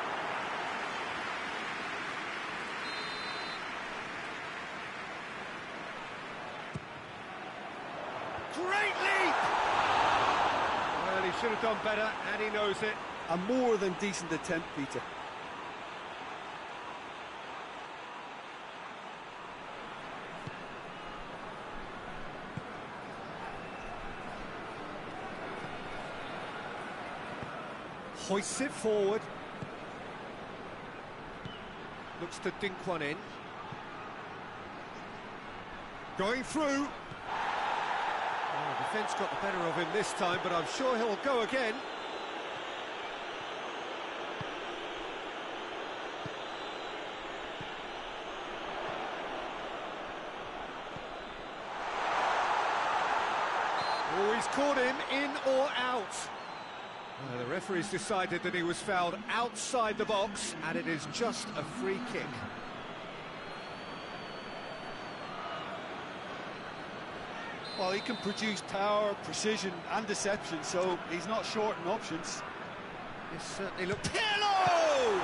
Great leap! Well, he should have done better, and he knows it. A more than decent attempt, Peter. Hoists it forward. Looks to dink one in. Going through. Oh, defence got the better of him this time, but I'm sure he'll go again. Oh, he's caught him in or out. The referee's decided that he was fouled outside the box, and it is just a free kick. Well, he can produce power, precision and deception, so he's not short in options. This certainly looked... Pirlo!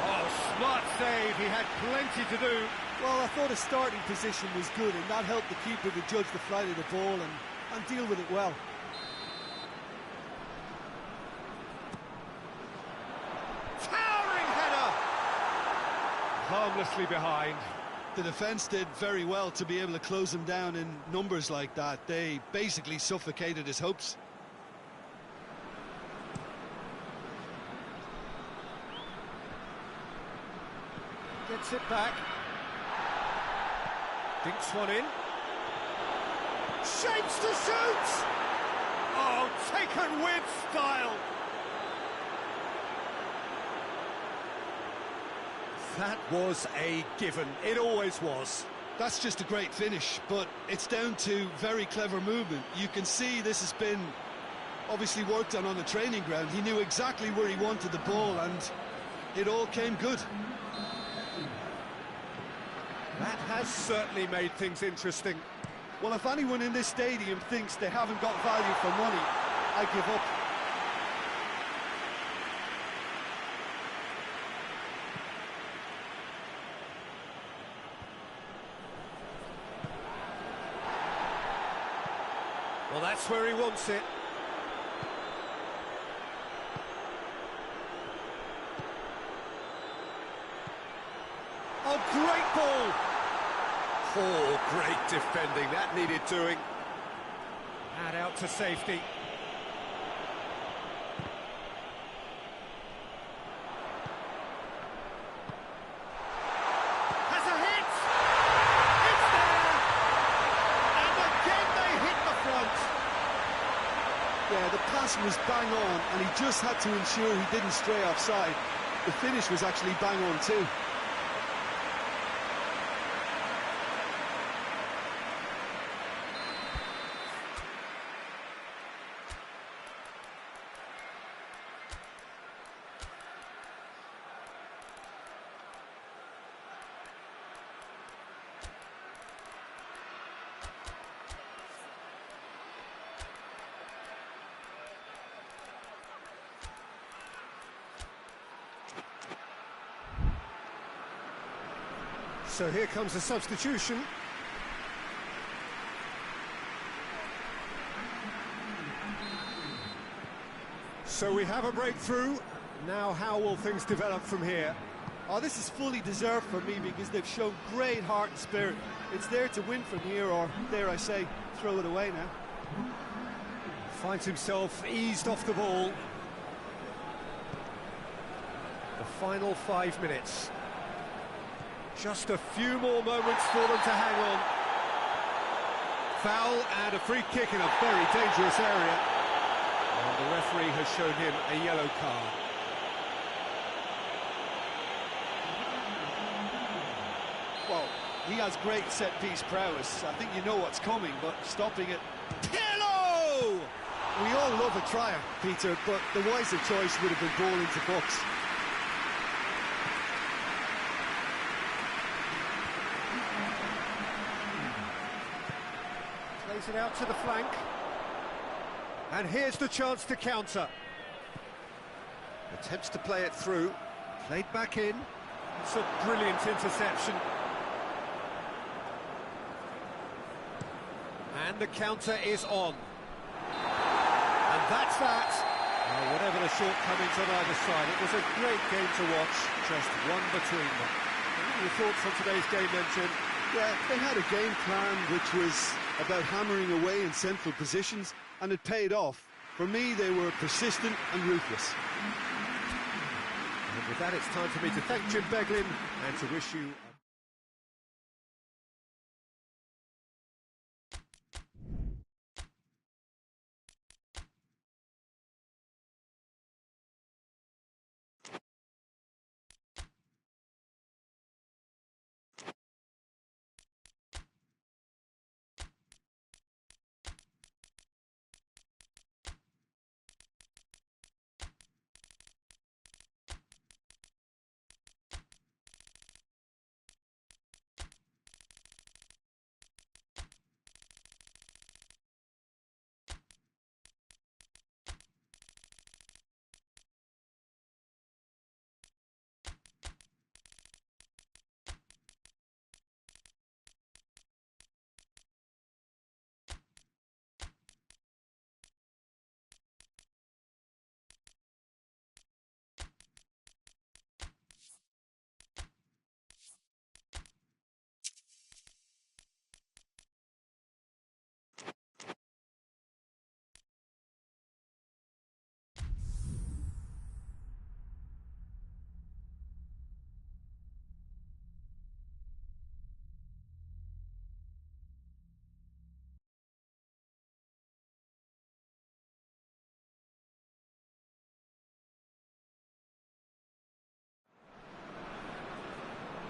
Oh, smart save, he had plenty to do. Well, I thought his starting position was good, and that helped the keeper to judge the flight of the ball and deal with it well. Harmlessly behind. The defence did very well to be able to close him down in numbers like that. They basically suffocated his hopes. Gets it back. Dinks one in. Shapes to shoot! Oh, taken with style! That was a given. It always was. That's just a great finish, but it's down to very clever movement. You can see this has been obviously worked on the training ground. He knew exactly where he wanted the ball, and it all came good. That has certainly made things interesting. Well, if anyone in this stadium thinks they haven't got value for money, I give up. Well, that's where he wants it. Oh, great ball! Oh, great defending. That needed doing. And out to safety. Has a hit! It's there! And again they hit the front. Yeah, the pass was bang on, and he just had to ensure he didn't stray offside. The finish was actually bang on too. So here comes the substitution. So we have a breakthrough. Now how will things develop from here? Oh, this is fully deserved for me because they've shown great heart and spirit. It's there to win from here, or dare I say, throw it away now. Finds himself eased off the ball. The final 5 minutes. Just a few more moments for them to hang on. Foul and a free kick in a very dangerous area. And the referee has shown him a yellow card. Well, He has great set-piece prowess. I think you know what's coming, but stopping it... Hello! We all love a tryer, Peter, but the wiser choice would have been ball into box. Plays it out to the flank. And here's the chance to counter. Attempts to play it through. Played back in. It's a brilliant interception. And the counter is on. And that's that. Whatever the shortcomings on either side, it was a great game to watch, just one between them. What are your thoughts on today's game then, Jim? Yeah, they had a game plan which was about hammering away in central positions, and it paid off. For me, they were persistent and ruthless. And with that, it's time for me to thank Jim Beglin and to wish you...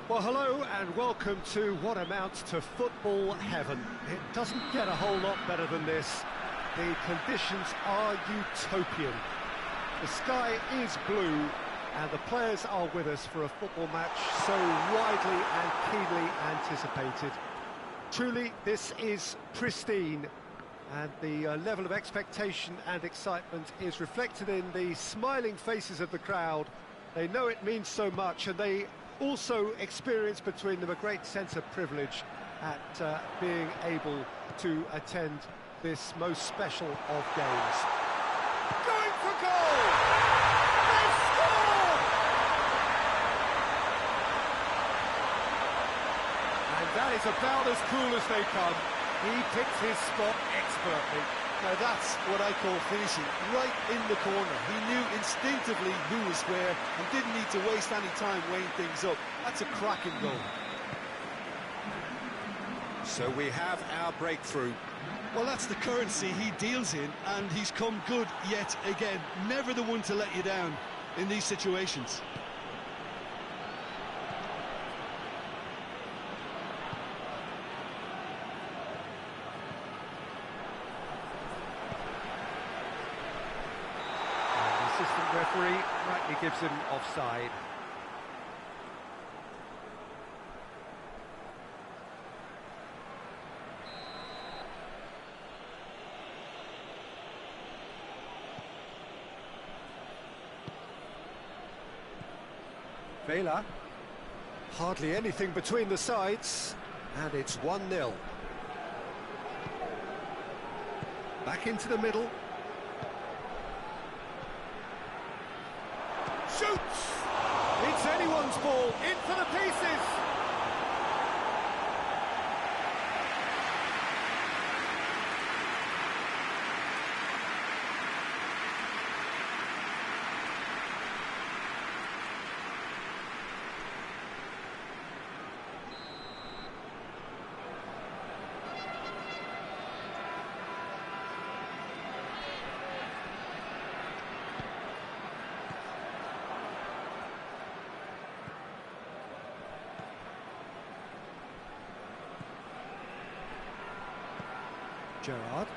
Well, hello and welcome to what amounts to football heaven. It doesn't get a whole lot better than this. The conditions are utopian. The sky is blue and the players are with us for a football match so widely and keenly anticipated. Truly, this is pristine, and the level of expectation and excitement is reflected in the smiling faces of the crowd. They know it means so much, and they also experience between them a great sense of privilege at being able to attend this most special of games. Going for goal! They score! And that is about as cool as they come. He picked his spot expertly. Now that's what I call finishing, right in the corner. He knew instinctively who was where and didn't need to waste any time weighing things up. That's a cracking goal. So we have our breakthrough. Well, that's the currency he deals in, and he's come good yet again. Never the one to let you down in these situations. Assistant referee rightly gives him offside. Vela. Hardly anything between the sides, and it's 1-0. Back into the middle. Shoots! It's anyone's ball, in for the pieces! Gerrard.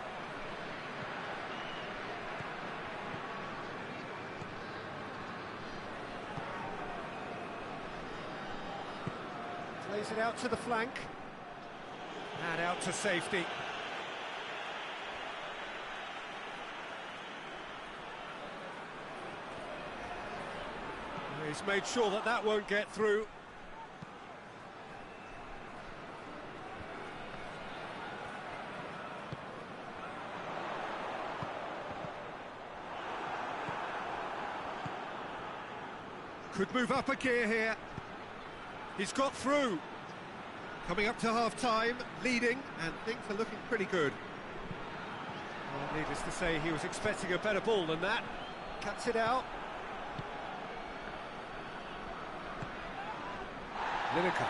Plays it out to the flank. And out to safety. He's made sure that that won't get through. Could move up a gear here. He's got through. Coming up to half-time, leading, and things are looking pretty good. Well, needless to say, he was expecting a better ball than that. Cuts it out. Lineker.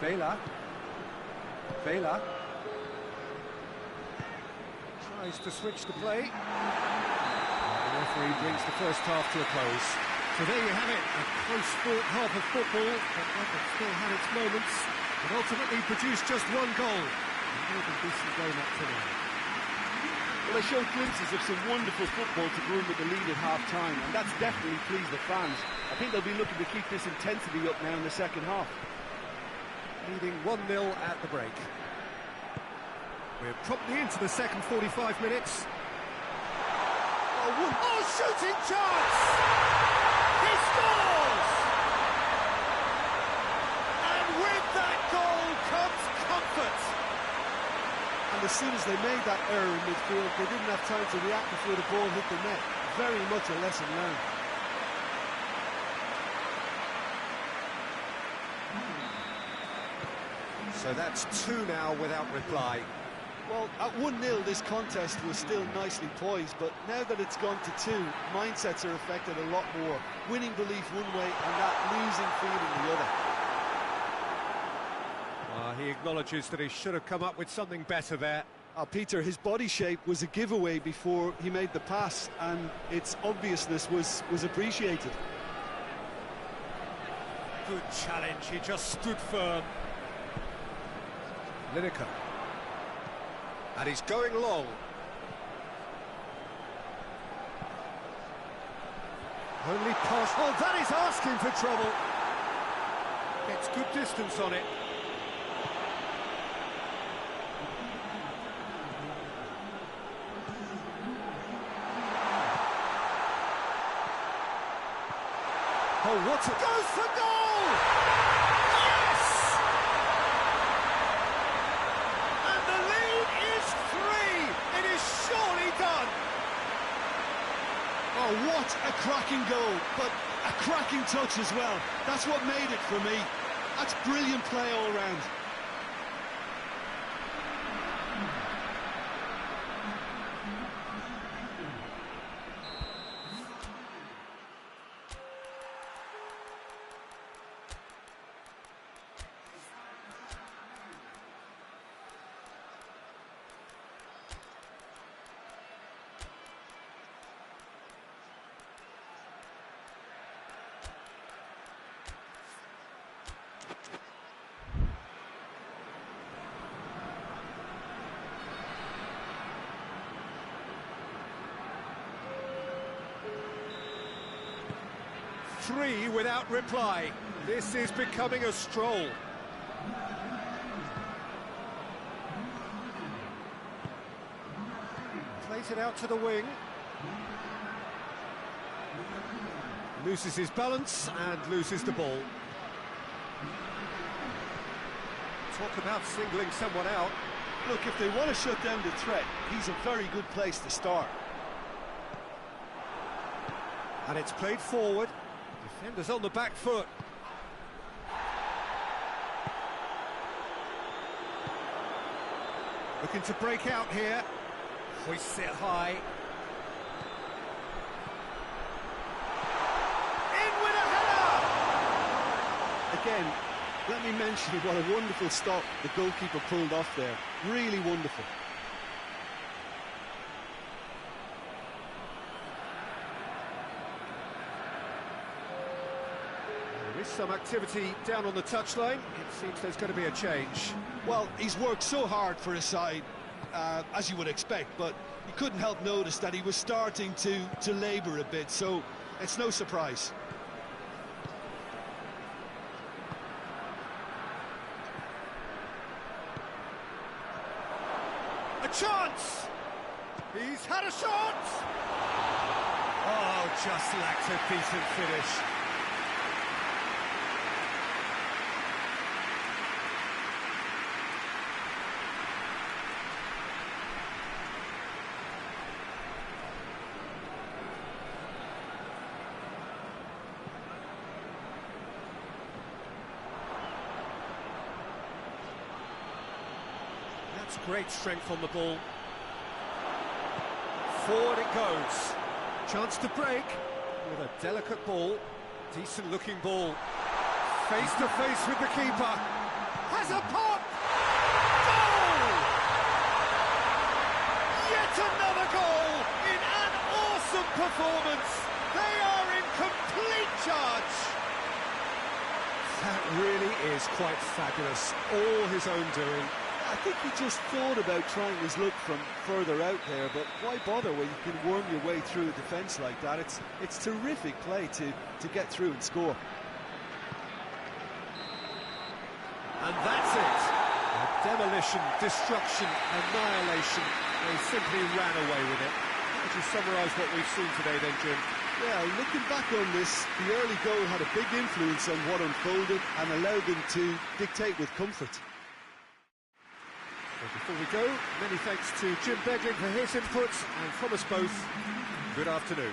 Vela. Tries to switch the play. The referee brings the first half to a close. So there you have it, a close-fought half of football, but one that still had its moments, and ultimately produced just one goal. A more than decent game up to now. Well, they showed glimpses of some wonderful football to go in with the lead at half-time, and that's definitely pleased the fans. I think they'll be looking to keep this intensity up now in the second half. Leading 1-0 at the break. We're promptly into the second 45 minutes. Oh, shooting chance! He scores! And with that goal comes comfort. And as soon as they made that error in midfield, they didn't have time to react before the ball hit the net. Very much a lesson learned. So that's 2 now without reply. Well, at 1-0, this contest was still nicely poised, but now that it's gone to 2, mindsets are affected a lot more. Winning belief one way and that losing feeling the other. He acknowledges that he should have come up with something better there. Peter, his body shape was a giveaway before he made the pass, and its obviousness was appreciated. Good challenge, he just stood firm. Lineker. And he's going long. Only pass. Oh, that is asking for trouble. Gets good distance on it. Oh, what a... Goes for goal! Yes! And the lead is 3. It is surely done. Oh, what a cracking goal, but a cracking touch as well. That's what made it for me. That's brilliant play all round. Three without reply. This is becoming a stroll. Plays it out to the wing. Loses his balance and loses the ball. Talk about singling someone out. Look, if they want to shut down the threat, he's a very good place to start. And it's played forward. Defenders on the back foot. Looking to break out here. Hoists it high. In with a header! Again, let me mention what a wonderful stop the goalkeeper pulled off there. Really wonderful. There is some activity down on the touchline. It seems there's going to be a change. Well, he's worked so hard for his side, as you would expect, but you couldn't help notice that he was starting to labour a bit, so it's no surprise. A chance! He's had a shot! Oh, just lacked a decent finish. That's great strength on the ball. Forward it goes. Chance to break with a delicate ball. Decent looking ball. Face to face with the keeper. Has a pop! Goal! Yet another goal in an awesome performance. They are in complete charge. That really is quite fabulous. All his own doing. I think he just thought about trying his luck from further out there, but why bother when you can worm your way through a defence like that? It's terrific play to get through and score. And that's it. Demolition, destruction, annihilation. They simply ran away with it. How would you summarise what we've seen today then, Jim? Yeah, looking back on this, the early goal had a big influence on what unfolded and allowed them to dictate with comfort. Well, before we go, many thanks to Jim Beglin for his inputs, and from us both, good afternoon.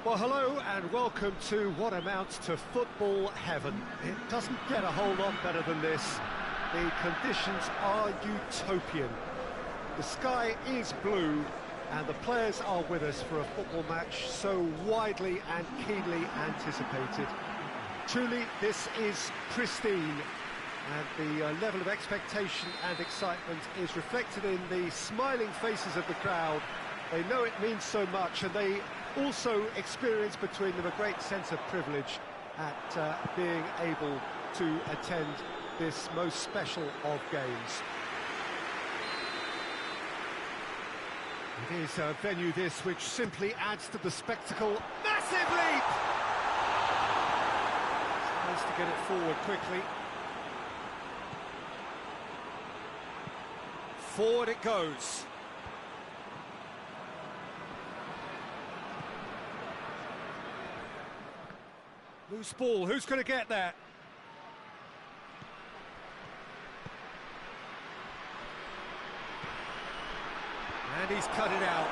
Well, hello and welcome to what amounts to football heaven. It doesn't get a whole lot better than this. The conditions are utopian. The sky is blue and the players are with us for a football match so widely and keenly anticipated. Truly, this is pristine, and the level of expectation and excitement is reflected in the smiling faces of the crowd. They know it means so much, and they also experience between them a great sense of privilege at being able to attend this most special of games. It is a venue this which simply adds to the spectacle. Massive leap! Tries to get it forward quickly. Forward it goes. Loose ball, who's going to get there? And he's cut it out.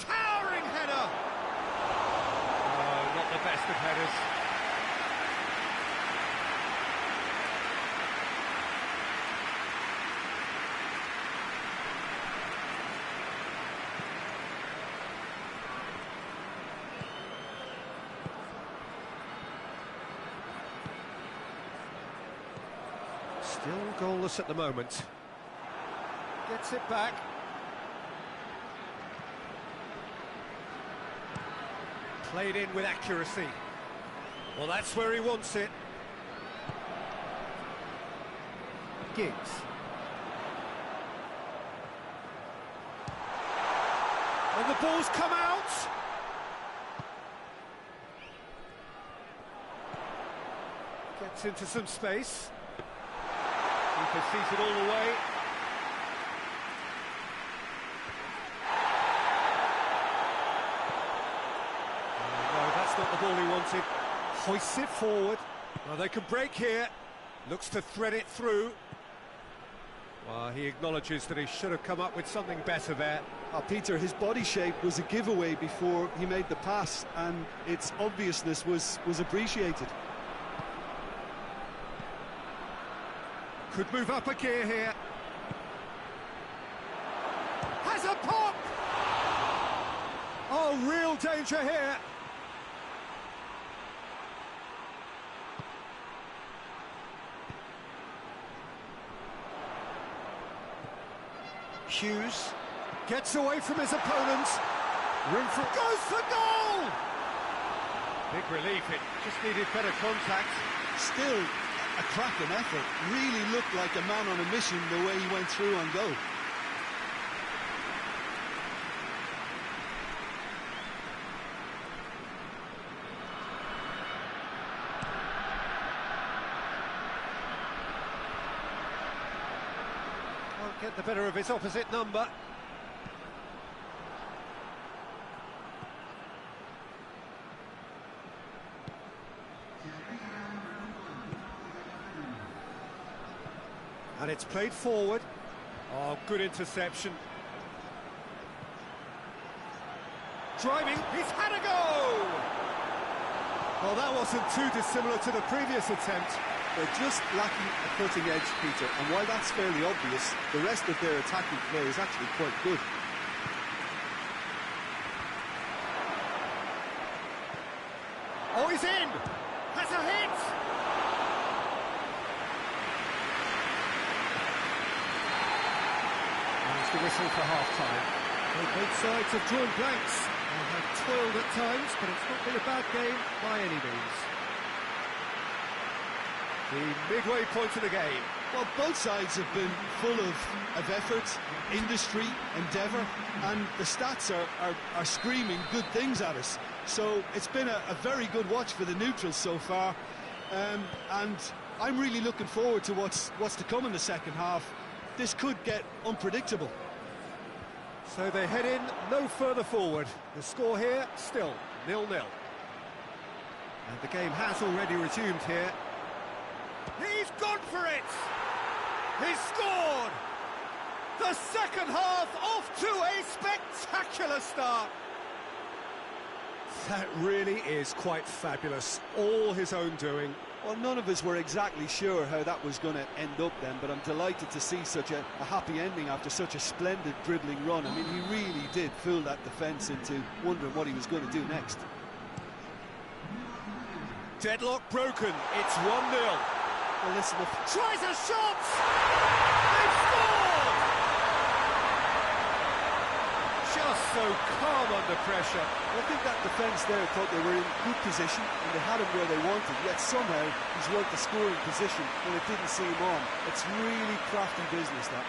Towering header! Oh, not the best of headers. Still goalless at the moment. Gets it back. Played in with accuracy. Well, that's where he wants it. Giggs. And the ball's come out. Gets into some space. Keeper sees it all the way. No, that's not the ball he wanted. Hoists it forward. Well, they can break here. Looks to thread it through. Well, he acknowledges that he should have come up with something better there. Peter, his body shape was a giveaway before he made the pass, and its obviousness was appreciated. Could move up a gear here. Has a pop! Oh, real danger here. Hughes gets away from his opponents. Room for... Goes for goal! Big relief, it just needed better contact. Still a cracking effort. Really looked like a man on a mission the way he went through on goal. Can't get the better of his opposite number. And it's played forward. Oh, good interception. Driving, he's had a go! Well, that wasn't too dissimilar to the previous attempt. They're just lacking a cutting edge, Peter, and while that's fairly obvious, the rest of their attacking play is actually quite good. Oh, he's in! Has a hit! There's the whistle for half-time. Well, both sides have drawn blanks and have toiled at times, but it's not been a bad game by any means. The midway point of the game. Well, both sides have been full of effort, industry, endeavour, and the stats are screaming good things at us. So it's been a very good watch for the neutrals so far, and I'm really looking forward to what's to come in the second half. This could get unpredictable. So they head in no further forward. The score here still 0-0. And the game has already resumed here. He's gone for it! He's scored! The second half off to a spectacular start. That really is quite fabulous. All his own doing. Well, none of us were exactly sure how that was going to end up then, but I'm delighted to see such a happy ending after such a splendid dribbling run. I mean, he really did fool that defence into wondering what he was going to do next. Deadlock broken. It's 1-0. Well, listen, tries a shot! They've scored! Just so calm under pressure. I think that defence there thought they were in good position and they had him where they wanted, yet somehow he's worked the scoring position when it didn't see him on. It's really crafty business, that.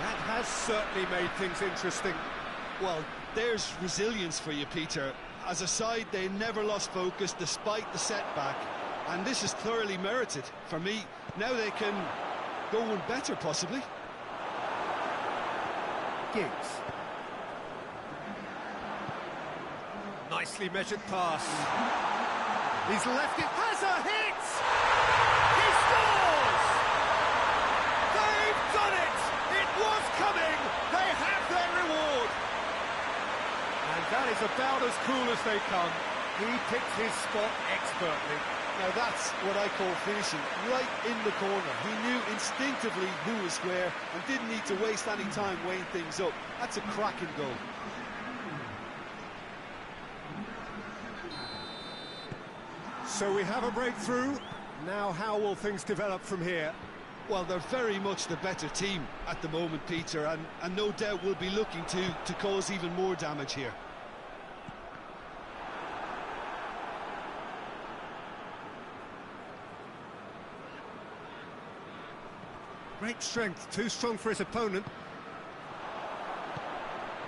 That has certainly made things interesting. Well, there's resilience for you, Peter. As a side, they never lost focus despite the setback, and this is thoroughly merited. For me, now they can go one better, possibly. Giggs. Nicely measured pass. He's left it. Has a hit! He scores! They've done it! It was coming! They have their reward! And that is about as cool as they come. He picked his spot expertly. Now that's what I call finishing, right in the corner. He knew instinctively who was where and didn't need to waste any time weighing things up. That's a cracking goal. So we have a breakthrough. Now how will things develop from here? Well, they're very much the better team at the moment, Peter, and no doubt will be looking to cause even more damage here. Great strength, too strong for his opponent.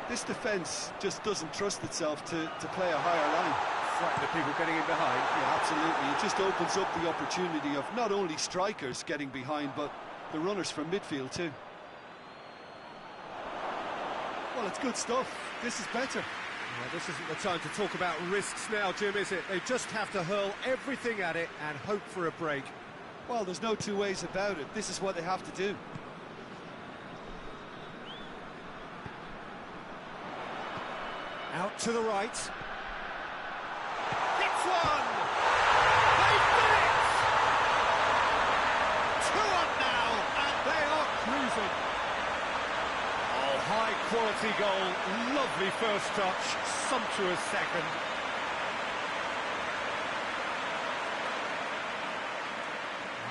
This defence just doesn't trust itself to play a higher line. Frighten the people getting in behind. Yeah, absolutely. It just opens up the opportunity of not only strikers getting behind, but the runners from midfield too. Well, it's good stuff. This is better. Yeah, this isn't the time to talk about risks now, Jim, is it? They just have to hurl everything at it and hope for a break. Well, there's no two ways about it. This is what they have to do. Out to the right. Hits one! They've done it! 2-1 now, and they are cruising. Oh, high-quality goal. Lovely first touch. Sumptuous second.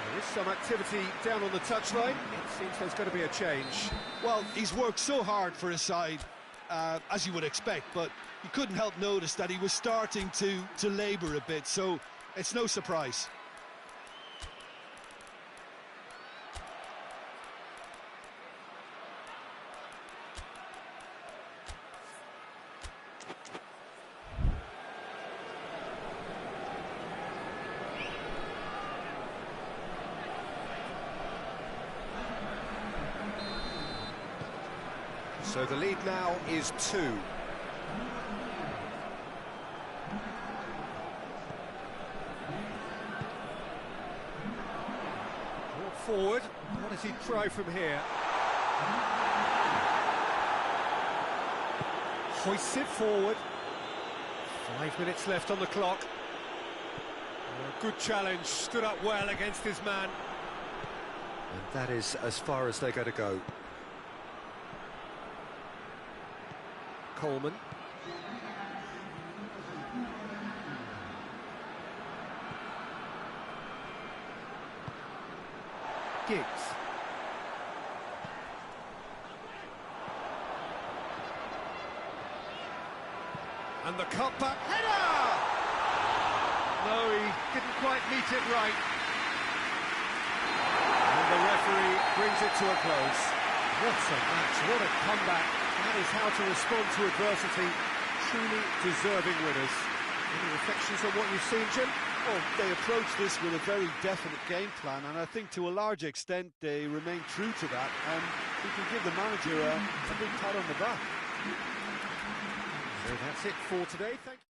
There is some activity down on the touchline. It seems there's going to be a change. Well, he's worked so hard for his side, as you would expect, but you couldn't help notice that he was starting to labour a bit, so it's no surprise. So the lead now is 2. Brought forward. What does he try from here? Hoists it forward. 5 minutes left on the clock. Good challenge. Stood up well against his man. And that is as far as they're going to go. Coleman. Giggs. And the cutback header! No, he didn't quite meet it right. And the referee brings it to a close. What a match, what a comeback. That is how to respond to adversity. Truly deserving winners. Any reflections on what you've seen, Jim? Well, they approached this with a very definite game plan, and I think to a large extent they remain true to that, and we can give the manager a big pat on the back. So that's it for today. Thank you.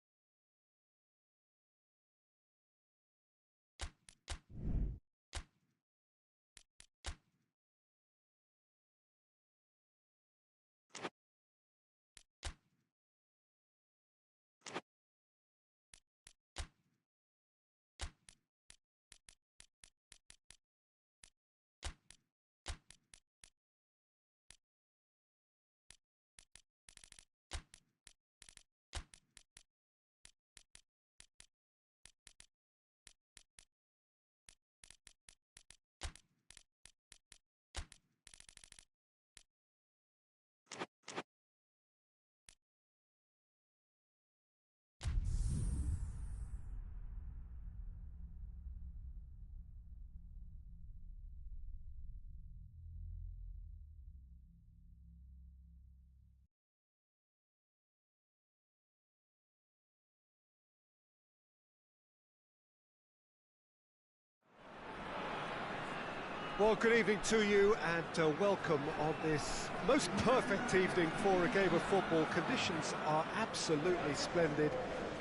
Well, good evening to you and welcome on this most perfect evening for a game of football. Conditions are absolutely splendid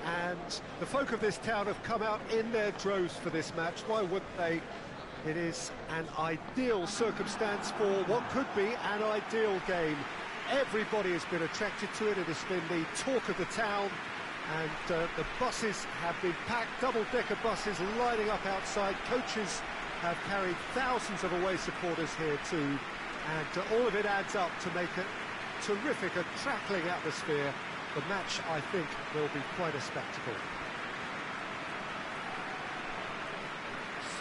and the folk of this town have come out in their droves for this match. Why wouldn't they? It is an ideal circumstance for what could be an ideal game. Everybody has been attracted to it. It has been the talk of the town, and the buses have been packed, double-decker buses lining up outside. Coaches have carried thousands of away supporters here too, and all of it adds up to make a terrific, a crackling atmosphere. The match, I think, will be quite a spectacle.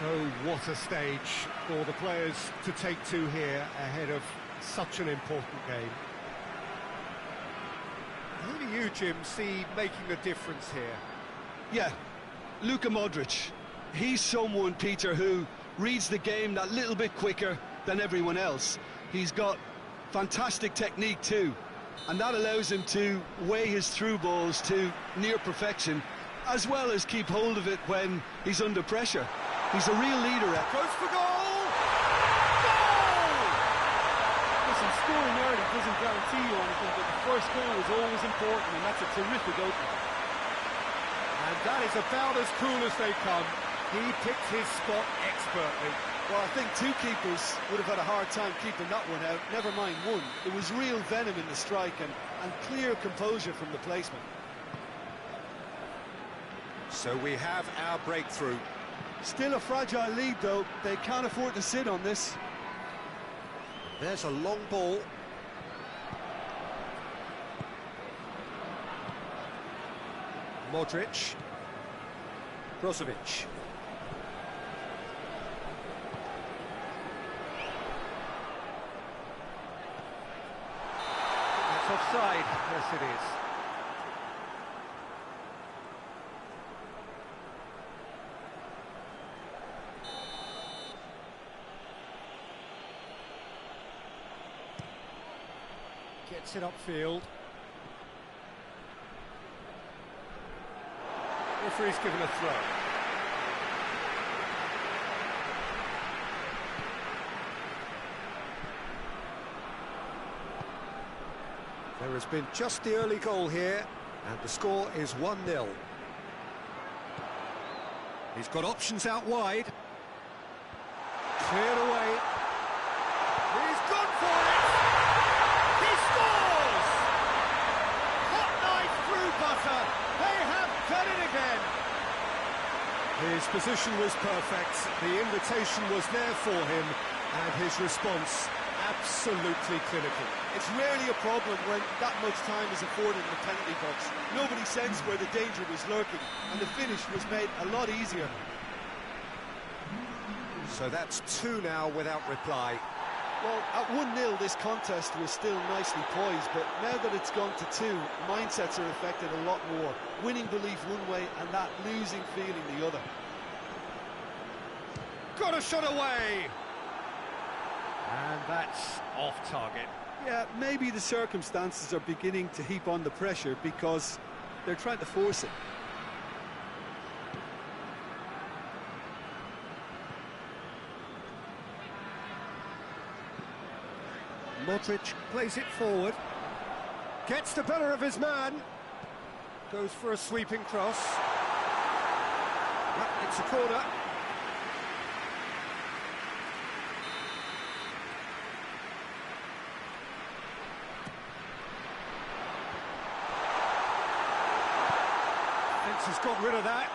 So what a stage for the players to take to here ahead of such an important game. Who do you, Jim, see making a difference here? Yeah, Luka Modric. He's someone, Peter, who reads the game that little bit quicker than everyone else. He's got fantastic technique too, and that allows him to weigh his through balls to near perfection, as well as keep hold of it when he's under pressure. He's a real leader. Goes for goal! Goal! Listen, scoring early doesn't guarantee you anything, but the first goal is always important, and that's a terrific opening. And that is about as cool as they come. He picked his spot expertly. Well, I think two keepers would have had a hard time keeping that one out, never mind one. There was real venom in the strike and clear composure from the placement. So we have our breakthrough. Still a fragile lead, though. They can't afford to sit on this. There's a long ball. Modric. Brozovic. That's offside. Yes, it is. Gets it upfield. Referee's given a throw. There has been just the early goal here, and the score is 1-0. He's got options out wide. Cleared away. He's gone for it! He scores! Hot knife through butter. They have done it again. His position was perfect. The invitation was there for him, and his response absolutely clinical. It's rarely a problem when that much time is afforded in the penalty box. Nobody sensed where the danger was lurking, and the finish was made a lot easier. So that's 2 now without reply. Well, at 1-0, this contest was still nicely poised, but now that it's gone to 2, mindsets are affected a lot more. Winning belief one way and that losing feeling the other. Got a shot away! And that's off target. Yeah, maybe the circumstances are beginning to heap on the pressure because they're trying to force it. Modric plays it forward. Gets the better of his man. Goes for a sweeping cross. Well, it's a corner. Has got rid of that.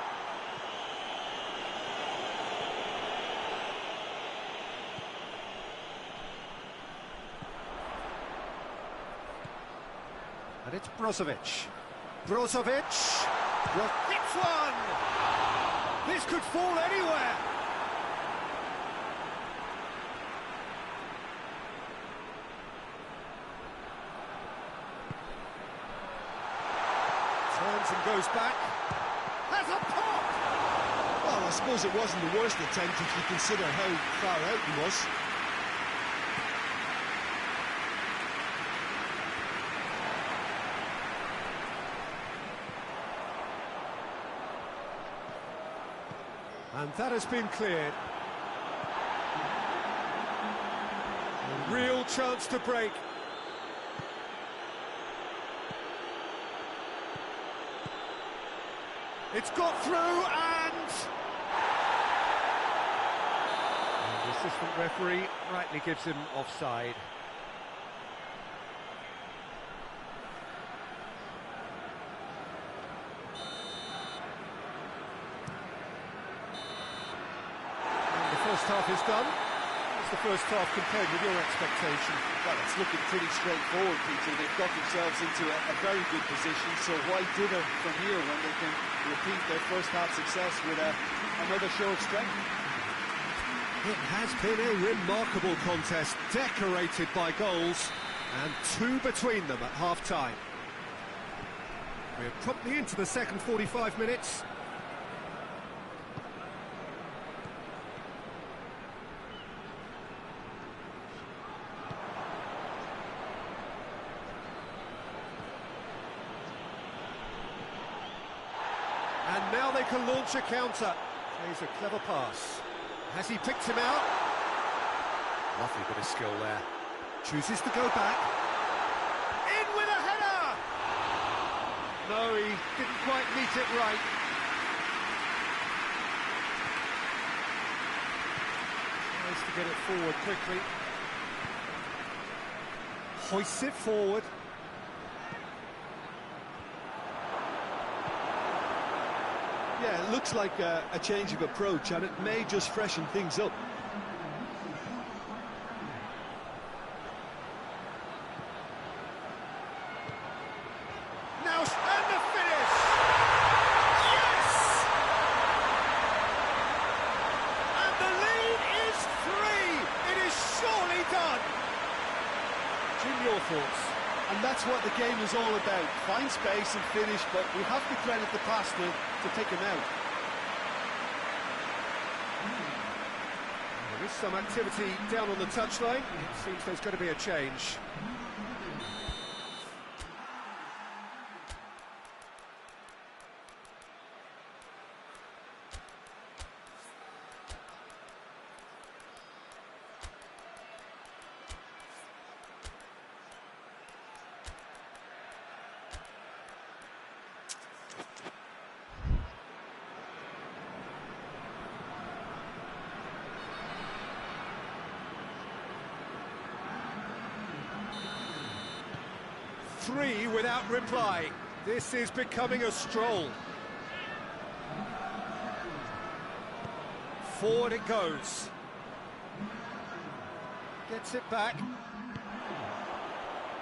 And it's Brozovic. Brozovic. Hits one! This could fall anywhere. Turns and goes back. Has a pop! Well, I suppose it wasn't the worst attempt if you consider how far out he was. And that has been cleared. Real chance to break. It's got through and the assistant referee rightly gives him offside. And the first half is done. What's the first half compared with your expectation? Well, it's looking pretty straightforward, Peter. They've got themselves into a very good position, so why dither from here when they can repeat their first half success with another show of strength? It has been a remarkable contest, decorated by goals, and two between them at half-time. We're promptly into the second 45 minutes. And now they can launch a counter. Plays a clever pass. Has he picked him out? Lovely bit of skill there. Chooses to go back. In with a header! No, he didn't quite meet it right. Tries to get it forward quickly. Hoists it forward. Yeah, it looks like a change of approach, and it may just freshen things up. Now, and the finish! Yes! And the lead is 3! It is surely done! Jim, your thoughts? And that's what the game is all about. Find space and finish, but we have to credit the passer to take him out. There is some activity down on the touchline. It seems there's going to be a change. Three without reply. This is becoming a stroll. Forward it goes. Gets it back.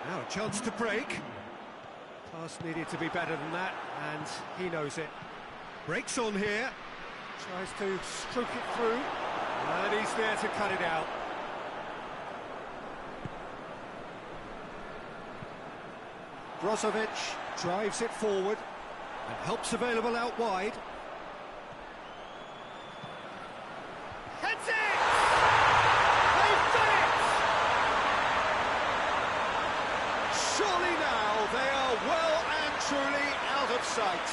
Now a chance to break. Pass needed to be better than that, and he knows it. Breaks on here. Tries to stroke it through, and he's there to cut it out. Brozovic drives it forward and helps available out wide. Heads it! They've done it! Surely now they are well and truly out of sight.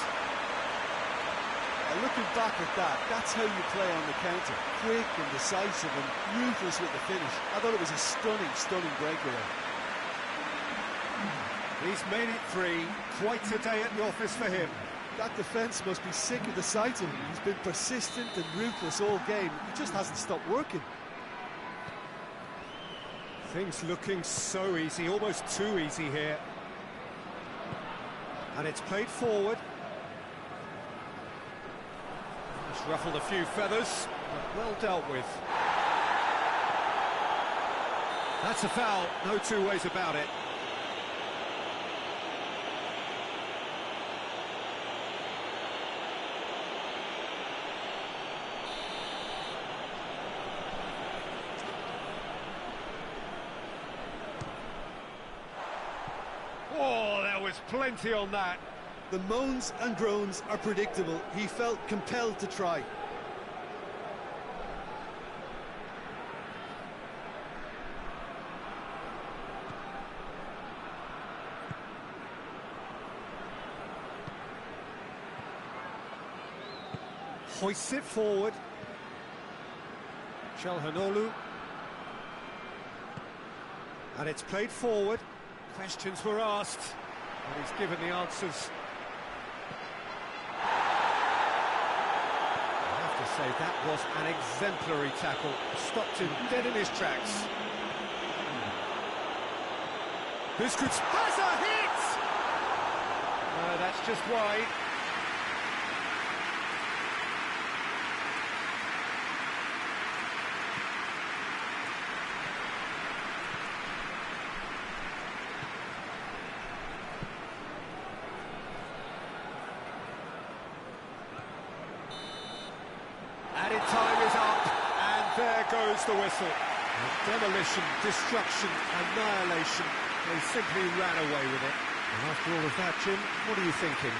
Looking back at that, that's how you play on the counter. Quick and decisive and ruthless with the finish. I thought it was a stunning, stunning breakaway. He's made it 3. Quite a day at the office for him. That defence must be sick of the sight of him. He's been persistent and ruthless all game. He just hasn't stopped working. Things looking so easy, almost too easy here. And it's played forward. It's ruffled a few feathers, but well dealt with. That's a foul, no two ways about it. Oh, there was plenty on that. The moans and groans are predictable. He felt compelled to try. Hoists it forward. Çalhanoğlu. And it's played forward. Questions were asked, and he's given the answers. I have to say, that was an exemplary tackle. Stopped him dead in his tracks. Busquets has a hit! No, that's just wide. Added time is up, and there goes the whistle. Demolition, destruction, annihilation. They simply ran away with it. And after all of that, Jim, what are you thinking?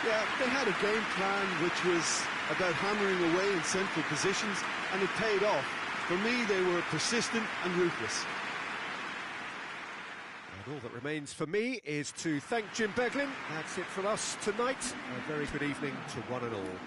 Yeah, they had a game plan which was about hammering away in central positions, and it paid off. For me, they were persistent and ruthless. And all that remains for me is to thank Jim Beglin. That's it from us tonight. A very good evening to one and all.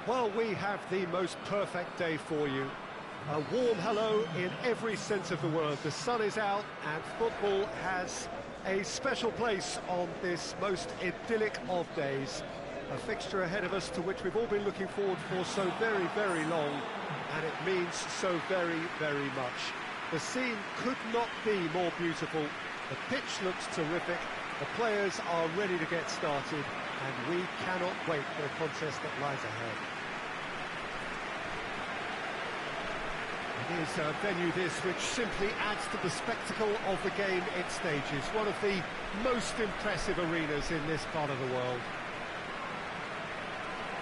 Well, we have the most perfect day for you. A warm hello in every sense of the word. The sun is out and football has a special place on this most idyllic of days. A fixture ahead of us to which we've all been looking forward for so very, very long, and it means so very, very much. The scene could not be more beautiful. The pitch looks terrific. The players are ready to get started, and we cannot wait for the contest that lies ahead. It is a venue this which simply adds to the spectacle of the game it stages. One of the most impressive arenas in this part of the world.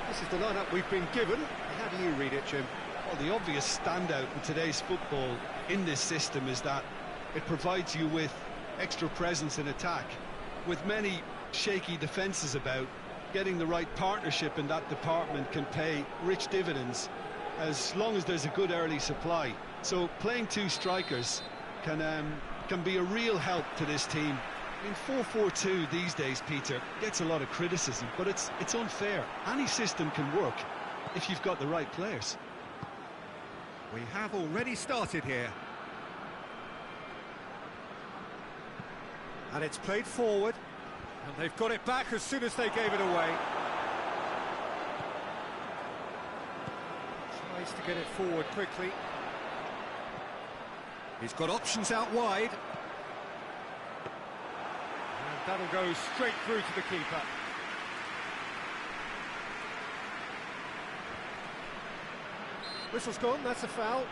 This is the lineup we've been given. How do you read it, Jim? Well, the obvious standout in today's football in this system is that it provides you with extra presence in attack. With many shaky defences about, getting the right partnership in that department can pay rich dividends as long as there's a good early supply. So playing two strikers can be a real help to this team. I mean, 4-4-2 these days, Peter, gets a lot of criticism, but it's unfair. Any system can work if you've got the right players. We have already started here. And it's played forward, and they've got it back as soon as they gave it away. Tries to get it forward quickly. He's got options out wide. And that'll go straight through to the keeper. Whistle's gone, that's a foul.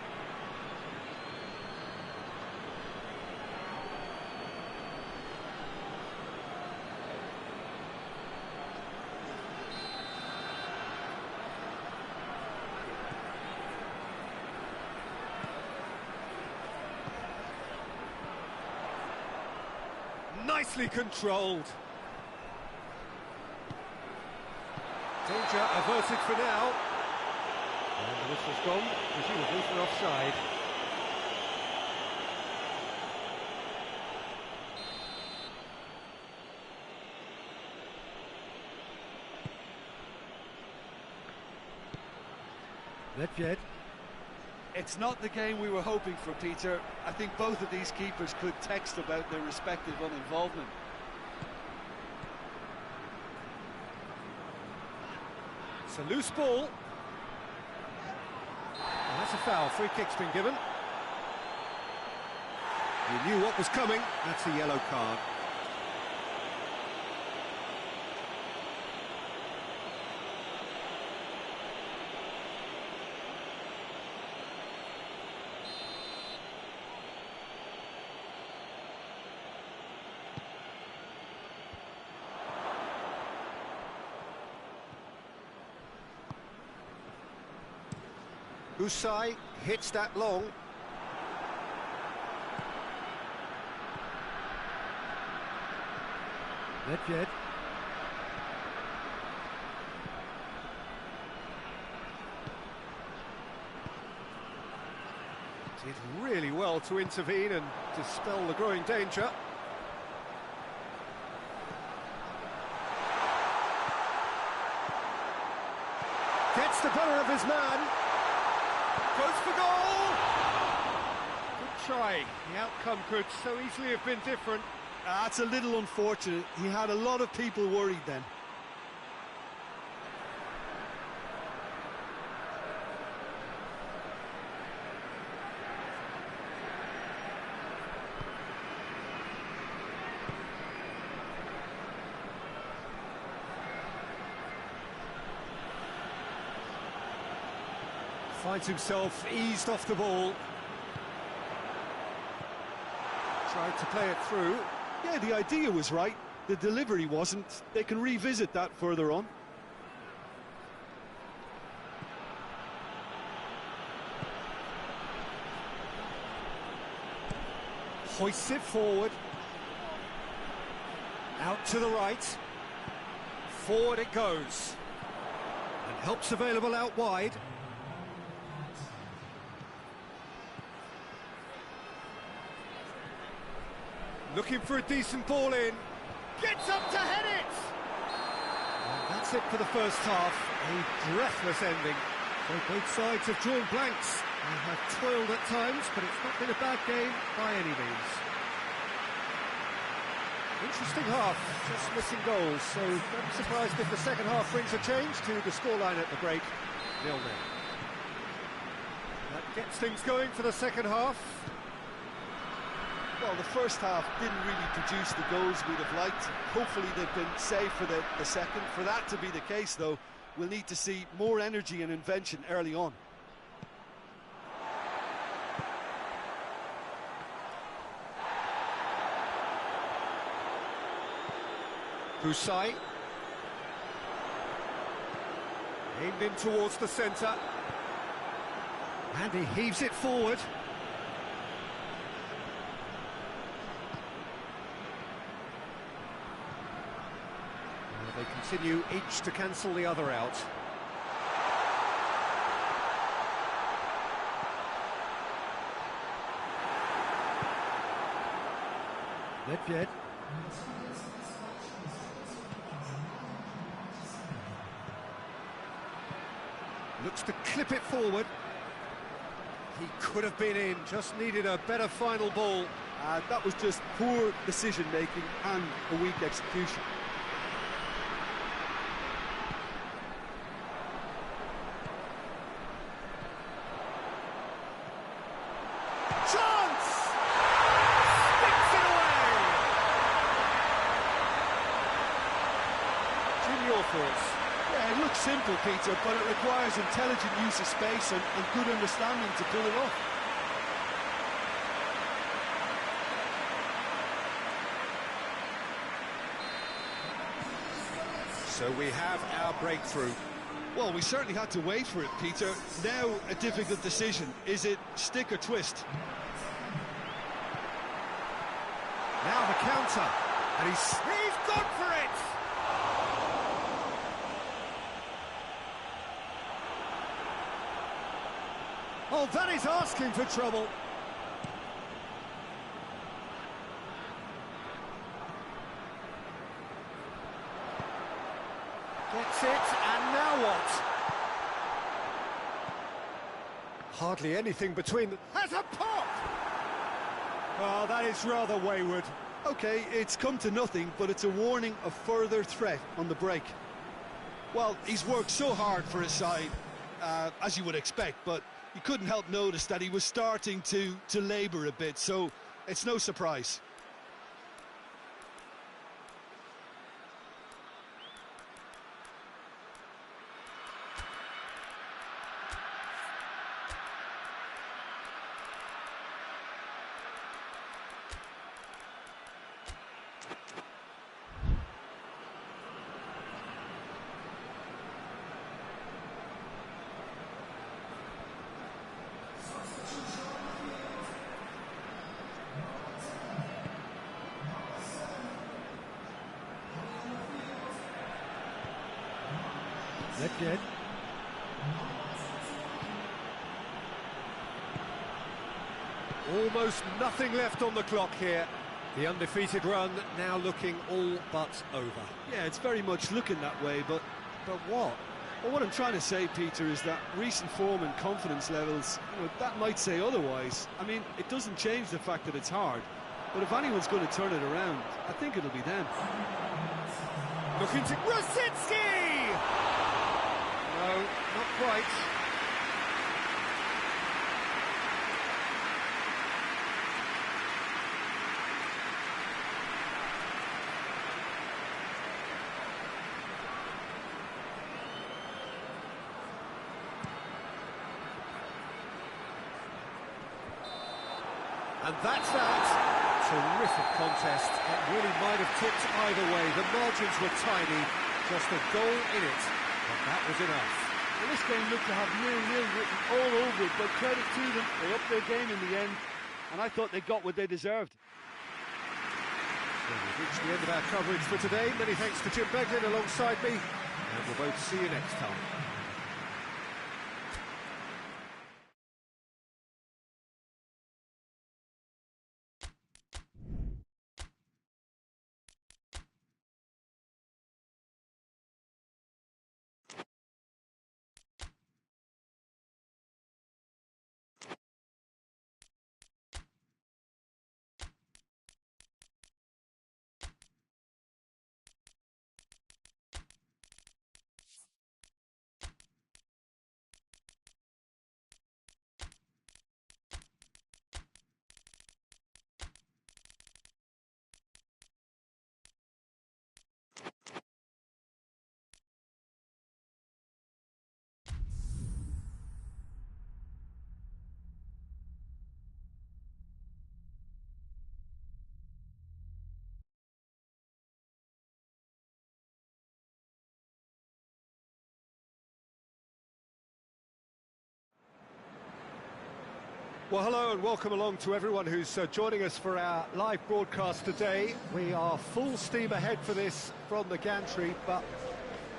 Nicely controlled. Danger averted for now. And the whistle's gone, presumably for offside. Nedved. It's not the game we were hoping for, Peter. I think both of these keepers could text about their respective uninvolvement. It's a loose ball. And that's a foul. Free kick's been given. He knew what was coming. That's a yellow card. Usai hits that long. Nedved. Did really well to intervene and dispel the growing danger. Gets the better of his man. Goes for goal! Good try. The outcome could so easily have been different. That's a little unfortunate. He had a lot of people worried then. Finds himself eased off the ball. Tried to play it through. Yeah, the idea was right. The delivery wasn't. They can revisit that further on. Hoists it forward. Out to the right. Forward it goes. And help's available out wide. Looking for a decent ball in. Gets up to head it! And that's it for the first half. A breathless ending. So both sides have drawn blanks. They have toiled at times, but it's not been a bad game by any means. Interesting half, just missing goals. So I'm surprised if the second half brings a change to the scoreline at the break. 0-0. That gets things going for the second half. Well, the first half didn't really produce the goals we'd have liked. Hopefully they've been saved for the second. For that to be the case, though, we'll need to see more energy and invention early on. Usai. Aimed in towards the centre. And he heaves it forward. They continue each to cancel the other out. Nedved. Looks to clip it forward. He could have been in, just needed a better final ball. That was just poor decision-making and a weak execution. Chance! Sticks it away! Jim, your thoughts? Yeah, it looks simple, Peter, but it requires intelligent use of space and good understanding to pull it off. So we have our breakthrough. Well, we certainly had to wait for it, Peter. Now a difficult decision. Is it stick or twist? Now the counter. And he's gone for it! Oh, that is asking for trouble. Gets it, and now what? Hardly anything between them. Has a pop! Oh, that is rather wayward. Okay, it's come to nothing, but it's a warning of further threat on the break. Well, he's worked so hard for his side, as you would expect, but you couldn't help notice that he was starting to labour a bit, so it's no surprise. Left. Almost nothing left on the clock here. The undefeated run now looking all but over. Yeah, it's very much looking that way, but what? Well, what I'm trying to say, Peter, is that recent form and confidence levels, that might say otherwise. I mean, it doesn't change the fact that it's hard, but if anyone's going to turn it around, I think it'll be them. Looking to Rosicki! No, not quite. And that's that. Terrific contest. It really might have tipped either way. The margins were tiny, just a goal in it, but that was enough. Well, this game looked to have 0-0 written all over it, but credit to them, they upped their game in the end, and I thought they got what they deserved. Well, we've reached the end of our coverage for today. Many thanks to Jim Beglin alongside me, and we'll both see you next time. Well, hello and welcome along to everyone who's joining us for our live broadcast today. We are full steam ahead for this from the gantry, but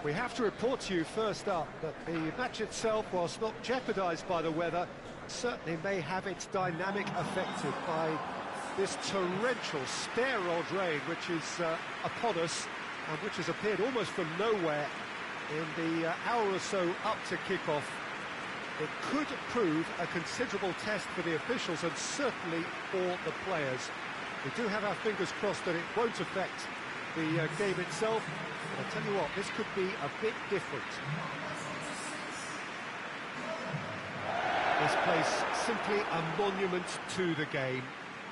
we have to report to you first up that the match itself, whilst not jeopardised by the weather, certainly may have its dynamic affected by this torrential stair-rod rain which is upon us and which has appeared almost from nowhere in the hour or so up to kick-off. It could prove a considerable test for the officials and certainly for the players. We do have our fingers crossed that it won't affect the game itself. But I'll tell you what, this could be a bit different. This place simply a monument to the game.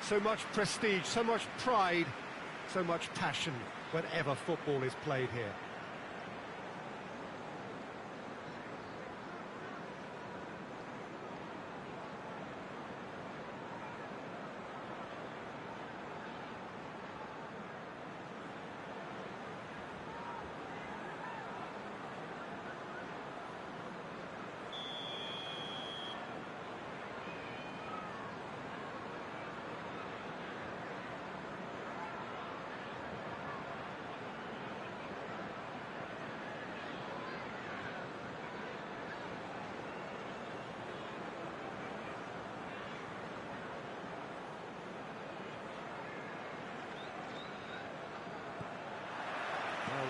So much prestige, so much pride, so much passion whenever football is played here.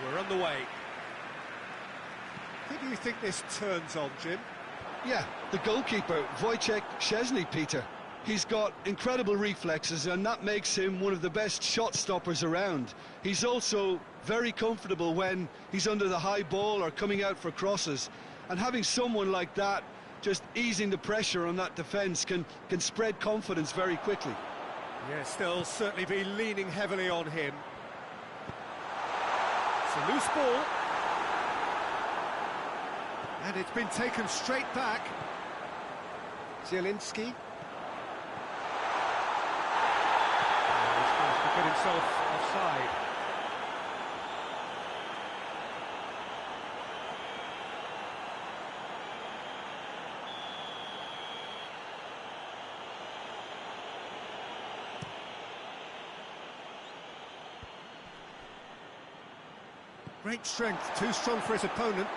Well, we're on the way. Who do you think this turns on, Jim? Yeah, the goalkeeper, Wojciech Szczesny, Peter. He's got incredible reflexes, and that makes him one of the best shot stoppers around. He's also very comfortable when he's under the high ball or coming out for crosses. And having someone like that just easing the pressure on that defence can spread confidence very quickly. Yes, they'll certainly be leaning heavily on him. It's a loose ball. And it's been taken straight back. Zielinski. He's going to get himself offside. Great strength, too strong for his opponent.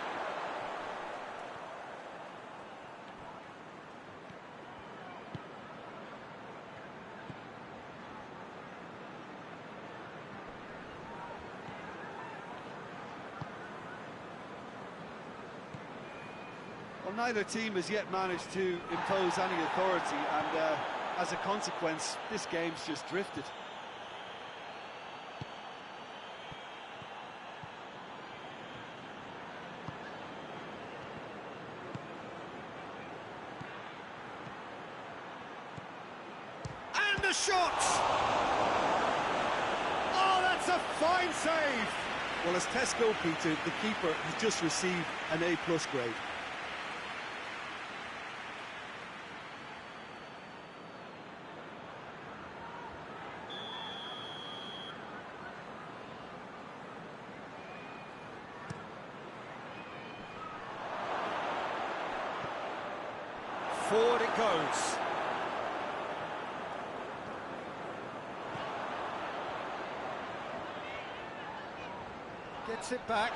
Well, neither team has yet managed to impose any authority, and as a consequence, this game's just drifted. And the shot! Oh, that's a fine save! Well, as test goal, Peter, the keeper has just received an A+ grade. Forward it goes. Gets it back.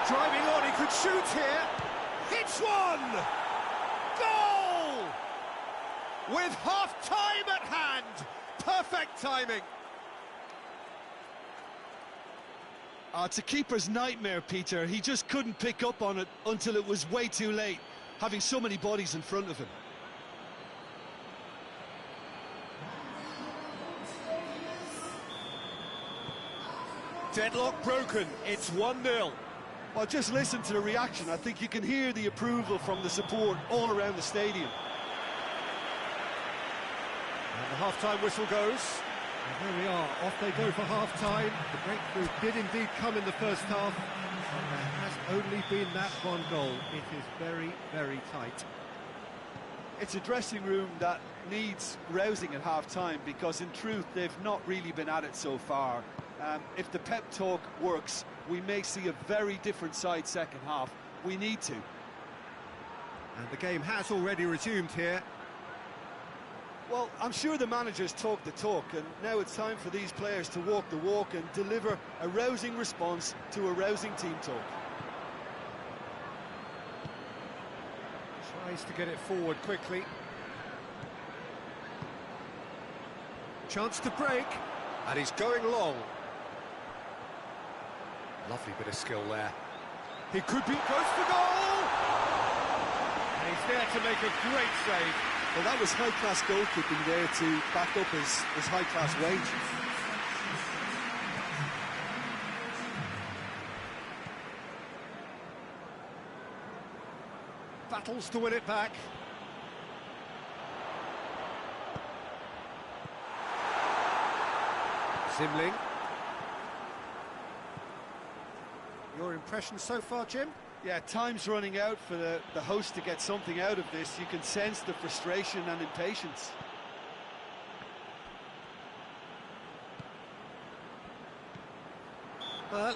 Driving on, he could shoot here. Hits one! Goal! With half-time at hand. Perfect timing. It's a keeper's nightmare, Peter. He just couldn't pick up on it until it was way too late, having so many bodies in front of him. Deadlock broken. It's 1-0. Well, just listen to the reaction. I think you can hear the approval from the support all around the stadium. And the half-time whistle goes. And there we are, off they go for half-time. The breakthrough did indeed come in the first half. And there has only been that one goal. It is very, very tight. It's a dressing room that needs rousing at half-time, because in truth they've not really been at it so far. If the pep talk works, we may see a very different side second half. We need to. And the game has already resumed here. Well, I'm sure the managers talk the talk, and now it's time for these players to walk the walk and deliver a rousing response to a rousing team talk. Tries to get it forward quickly. Chance to break. And he's going long. Lovely bit of skill there. He could be close to goal! And he's there to make a great save. Well, that was high-class goalkeeping there to back up his high-class wage. Battles to win it back. Zimling. Your impression so far, Jim? Yeah, time's running out for the host to get something out of this. You can sense the frustration and impatience.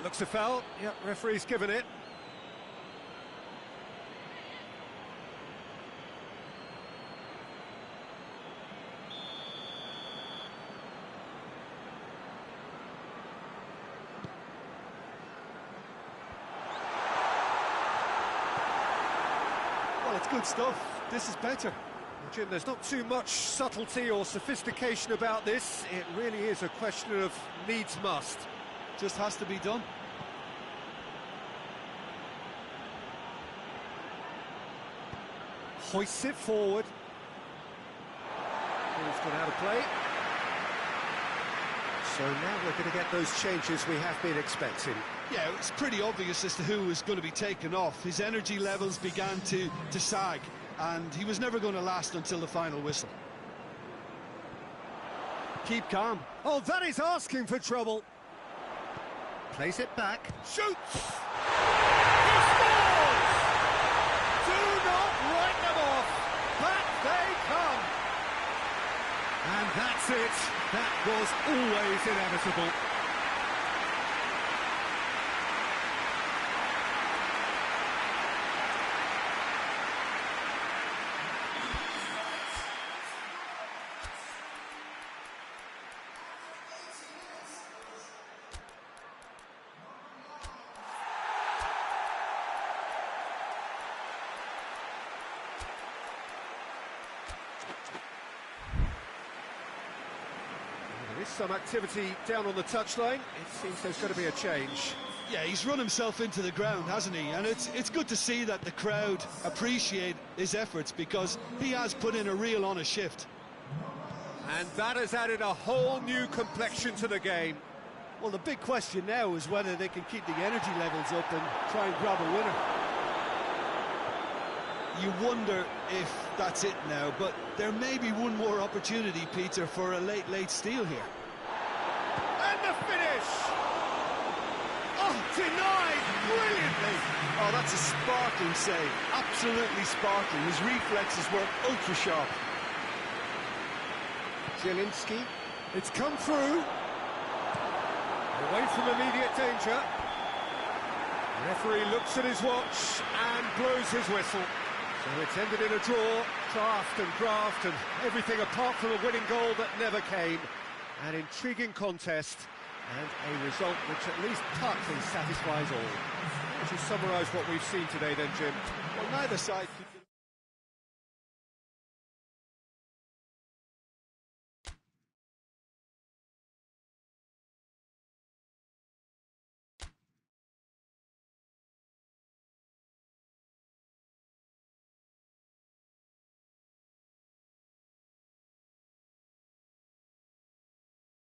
Looks a foul. Yep, referee's given it. Well, it's good stuff. This is better. Well, Jim, there's not too much subtlety or sophistication about this. It really is a question of needs must. Just has to be done. Hoists it forward. Ball's gone out of play. So now we're going to get those changes we have been expecting. Yeah, it's pretty obvious as to who was going to be taken off. His energy levels began to sag, and he was never going to last until the final whistle. Keep calm. Oh, that is asking for trouble. Plays it back. Shoots! He scores! Do not write them off. Back they come. And that's it. That was always inevitable. There is some activity down on the touchline. It seems there's going to be a change. Yeah, he's run himself into the ground, hasn't he? And it's good to see that the crowd appreciate his efforts, because he has put in a real honest shift. And that has added a whole new complexion to the game. Well, the big question now is whether they can keep the energy levels up and try and grab a winner. You wonder if that's it now, but there may be one more opportunity, Peter, for a late steal here. And the finish! Oh, denied brilliantly! Oh, that's a sparkling save. Absolutely sparkling. His reflexes were ultra-sharp. Zielinski, it's come through. Away from immediate danger. The referee looks at his watch and blows his whistle. So it's ended in a draw, draft and everything apart from a winning goal that never came. An intriguing contest and a result which at least partly satisfies all. Would you summarise what we've seen today then, Jim? Well, neither side could